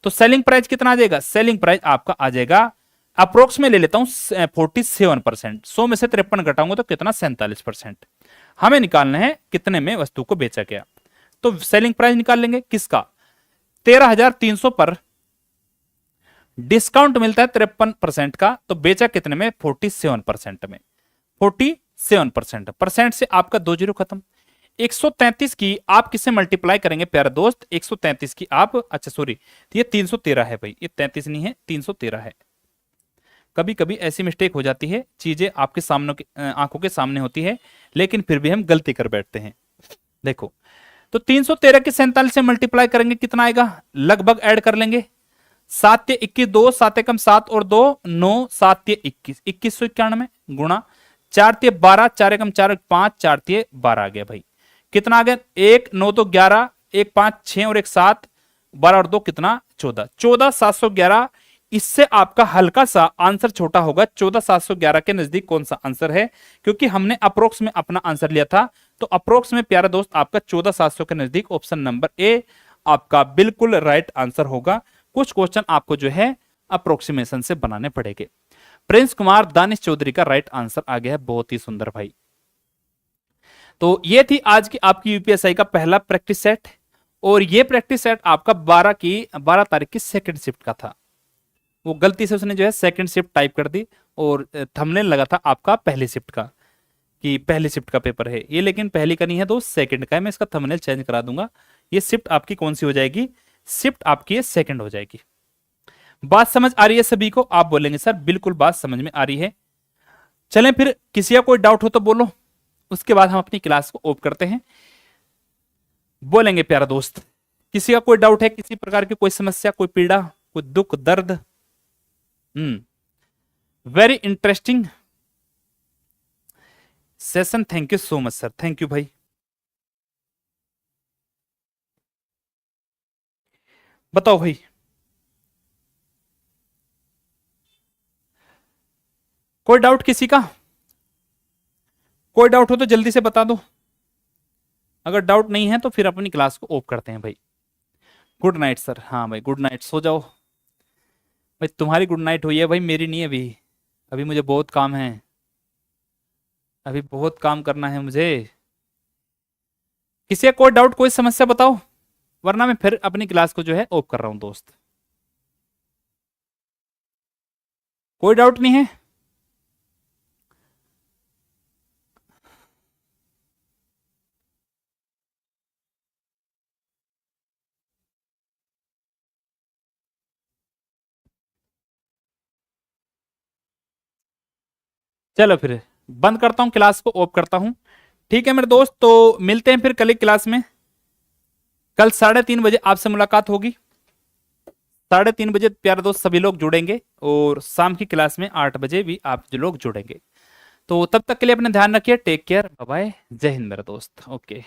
तो सेलिंग प्राइस कितना आ जाएगा? सेलिंग प्राइस आपका आ जाएगा, अप्रोक्स में ले लेता हूं 47%, 100 में से 53 घटाऊंगा तो कितना? 47%। हमें निकालना है कितने में वस्तु को बेचा गया। तो सेलिंग प्राइस निकाल लेंगे किसका? 13,300 पर डिस्काउंट मिलता है 53% का, तो बेचा कितने में? 47% में। 47% परसेंट से आपका 2 जीरो खत्म। 133 की आप किससे मल्टीप्लाई करेंगे प्यारे दोस्त? 133 की आप, अच्छा सॉरी, ये 313 है भाई, ये 33 नहीं है, 313 है। कभी कभी ऐसी मिस्टेक हो जाती है, चीजें आपके सामने आंखों के सामने होती है, लेकिन फिर भी हम गलती कर बैठते हैं। देखो, तो 313 के 47 से मल्टीप्लाई करेंगे कितना आएगा? लगभग ऐड कर लेंगे, 7 ये 21, 2 7 एकम 7 और 2 9, 7 ये 21, 2191 गुणा 4 ये 12, 4 एकम 4 5, 4 ये 12 आ गया भाई। कितना आ गया? 1 9 तो 11, 1 5 6 और 1 7, 12 और 2 कितना? 14, 14,711। इससे आपका हल्का सा आंसर छोटा होगा। 14,711 के नजदीक कौन सा आंसर है? क्योंकि हमने अप्रोक्स में अपना आंसर लिया था, तो अप्रोक्स में प्यारा दोस्त आपका 14,700 के नजदीक ऑप्शन नंबर ए आपका बिल्कुल राइट आंसर होगा। कुछ क्वेश्चन आपको जो है अप्रोक्सीमेशन से बनाने पड़ेंगे। प्रिंस कुमार दानिश चौधरी का राइट आंसर आ गया है, बहुत ही सुंदर भाई। तो ये थी आज की आपकी यूपीएसआई का पहला प्रैक्टिस सेट, और ये प्रैक्टिस सेट आपका 12 तारीख की सेकंड शिफ्ट का था। वो गलती से उसने जो है सेकंड शिफ्ट टाइप कर दी और थंबनेल लगा था आपका पहली शिफ्ट का, कि पहली शिफ्ट का पेपर है ये, लेकिन पहली का नहीं है दोस्त, सेकंड का है। मैं इसका थंबनेल चेंज करा दूंगा। ये शिफ्ट आपकी कौन सी हो जाएगी? शिफ्ट आपकी सेकंड हो जाएगी। बात समझ आ रही है सभी को? आप बोलेंगे सर बिल्कुल बात समझ में आ रही है। चलें फिर, किसी का कोई डाउट हो तो बोलो, उसके बाद हम अपनी क्लास को ऑफ करते हैं। बोलेंगे प्यारा दोस्त, किसी का कोई डाउट है, किसी प्रकार की कोई समस्या, कोई पीड़ा, कोई दुख दर्द? Very interesting session, thank you so much sir, thank you भाई। बताओ भाई, कोई डाउट किसी का? कोई डाउट हो तो जल्दी से बता दो, अगर डाउट नहीं है तो फिर अपनी क्लास को ऑफ करते हैं भाई। Good night sir. हाँ भाई गुड नाइट, सो जाओ भाई। तुम्हारी गुड नाइट हुई है भाई, मेरी नहीं अभी। अभी मुझे बहुत काम है, अभी बहुत काम करना है मुझे। किसी का कोई डाउट, कोई समस्या बताओ, वरना मैं फिर अपनी क्लास को जो है ऑफ कर रहा हूं दोस्त। कोई डाउट नहीं है? चलो फिर बंद करता हूं, क्लास को ऑफ करता हूं। ठीक है मेरे दोस्त, तो मिलते हैं फिर कल की क्लास में। कल 3:30 बजे आपसे मुलाकात होगी। 3:30 बजे प्यारे दोस्त सभी लोग जुड़ेंगे, और शाम की क्लास में 8 बजे भी आप जो लोग जुड़ेंगे। तो तब तक के लिए अपना ध्यान रखिए, टेक केयर, बाय बाय, जय हिंद मेरे दोस्त। ओके।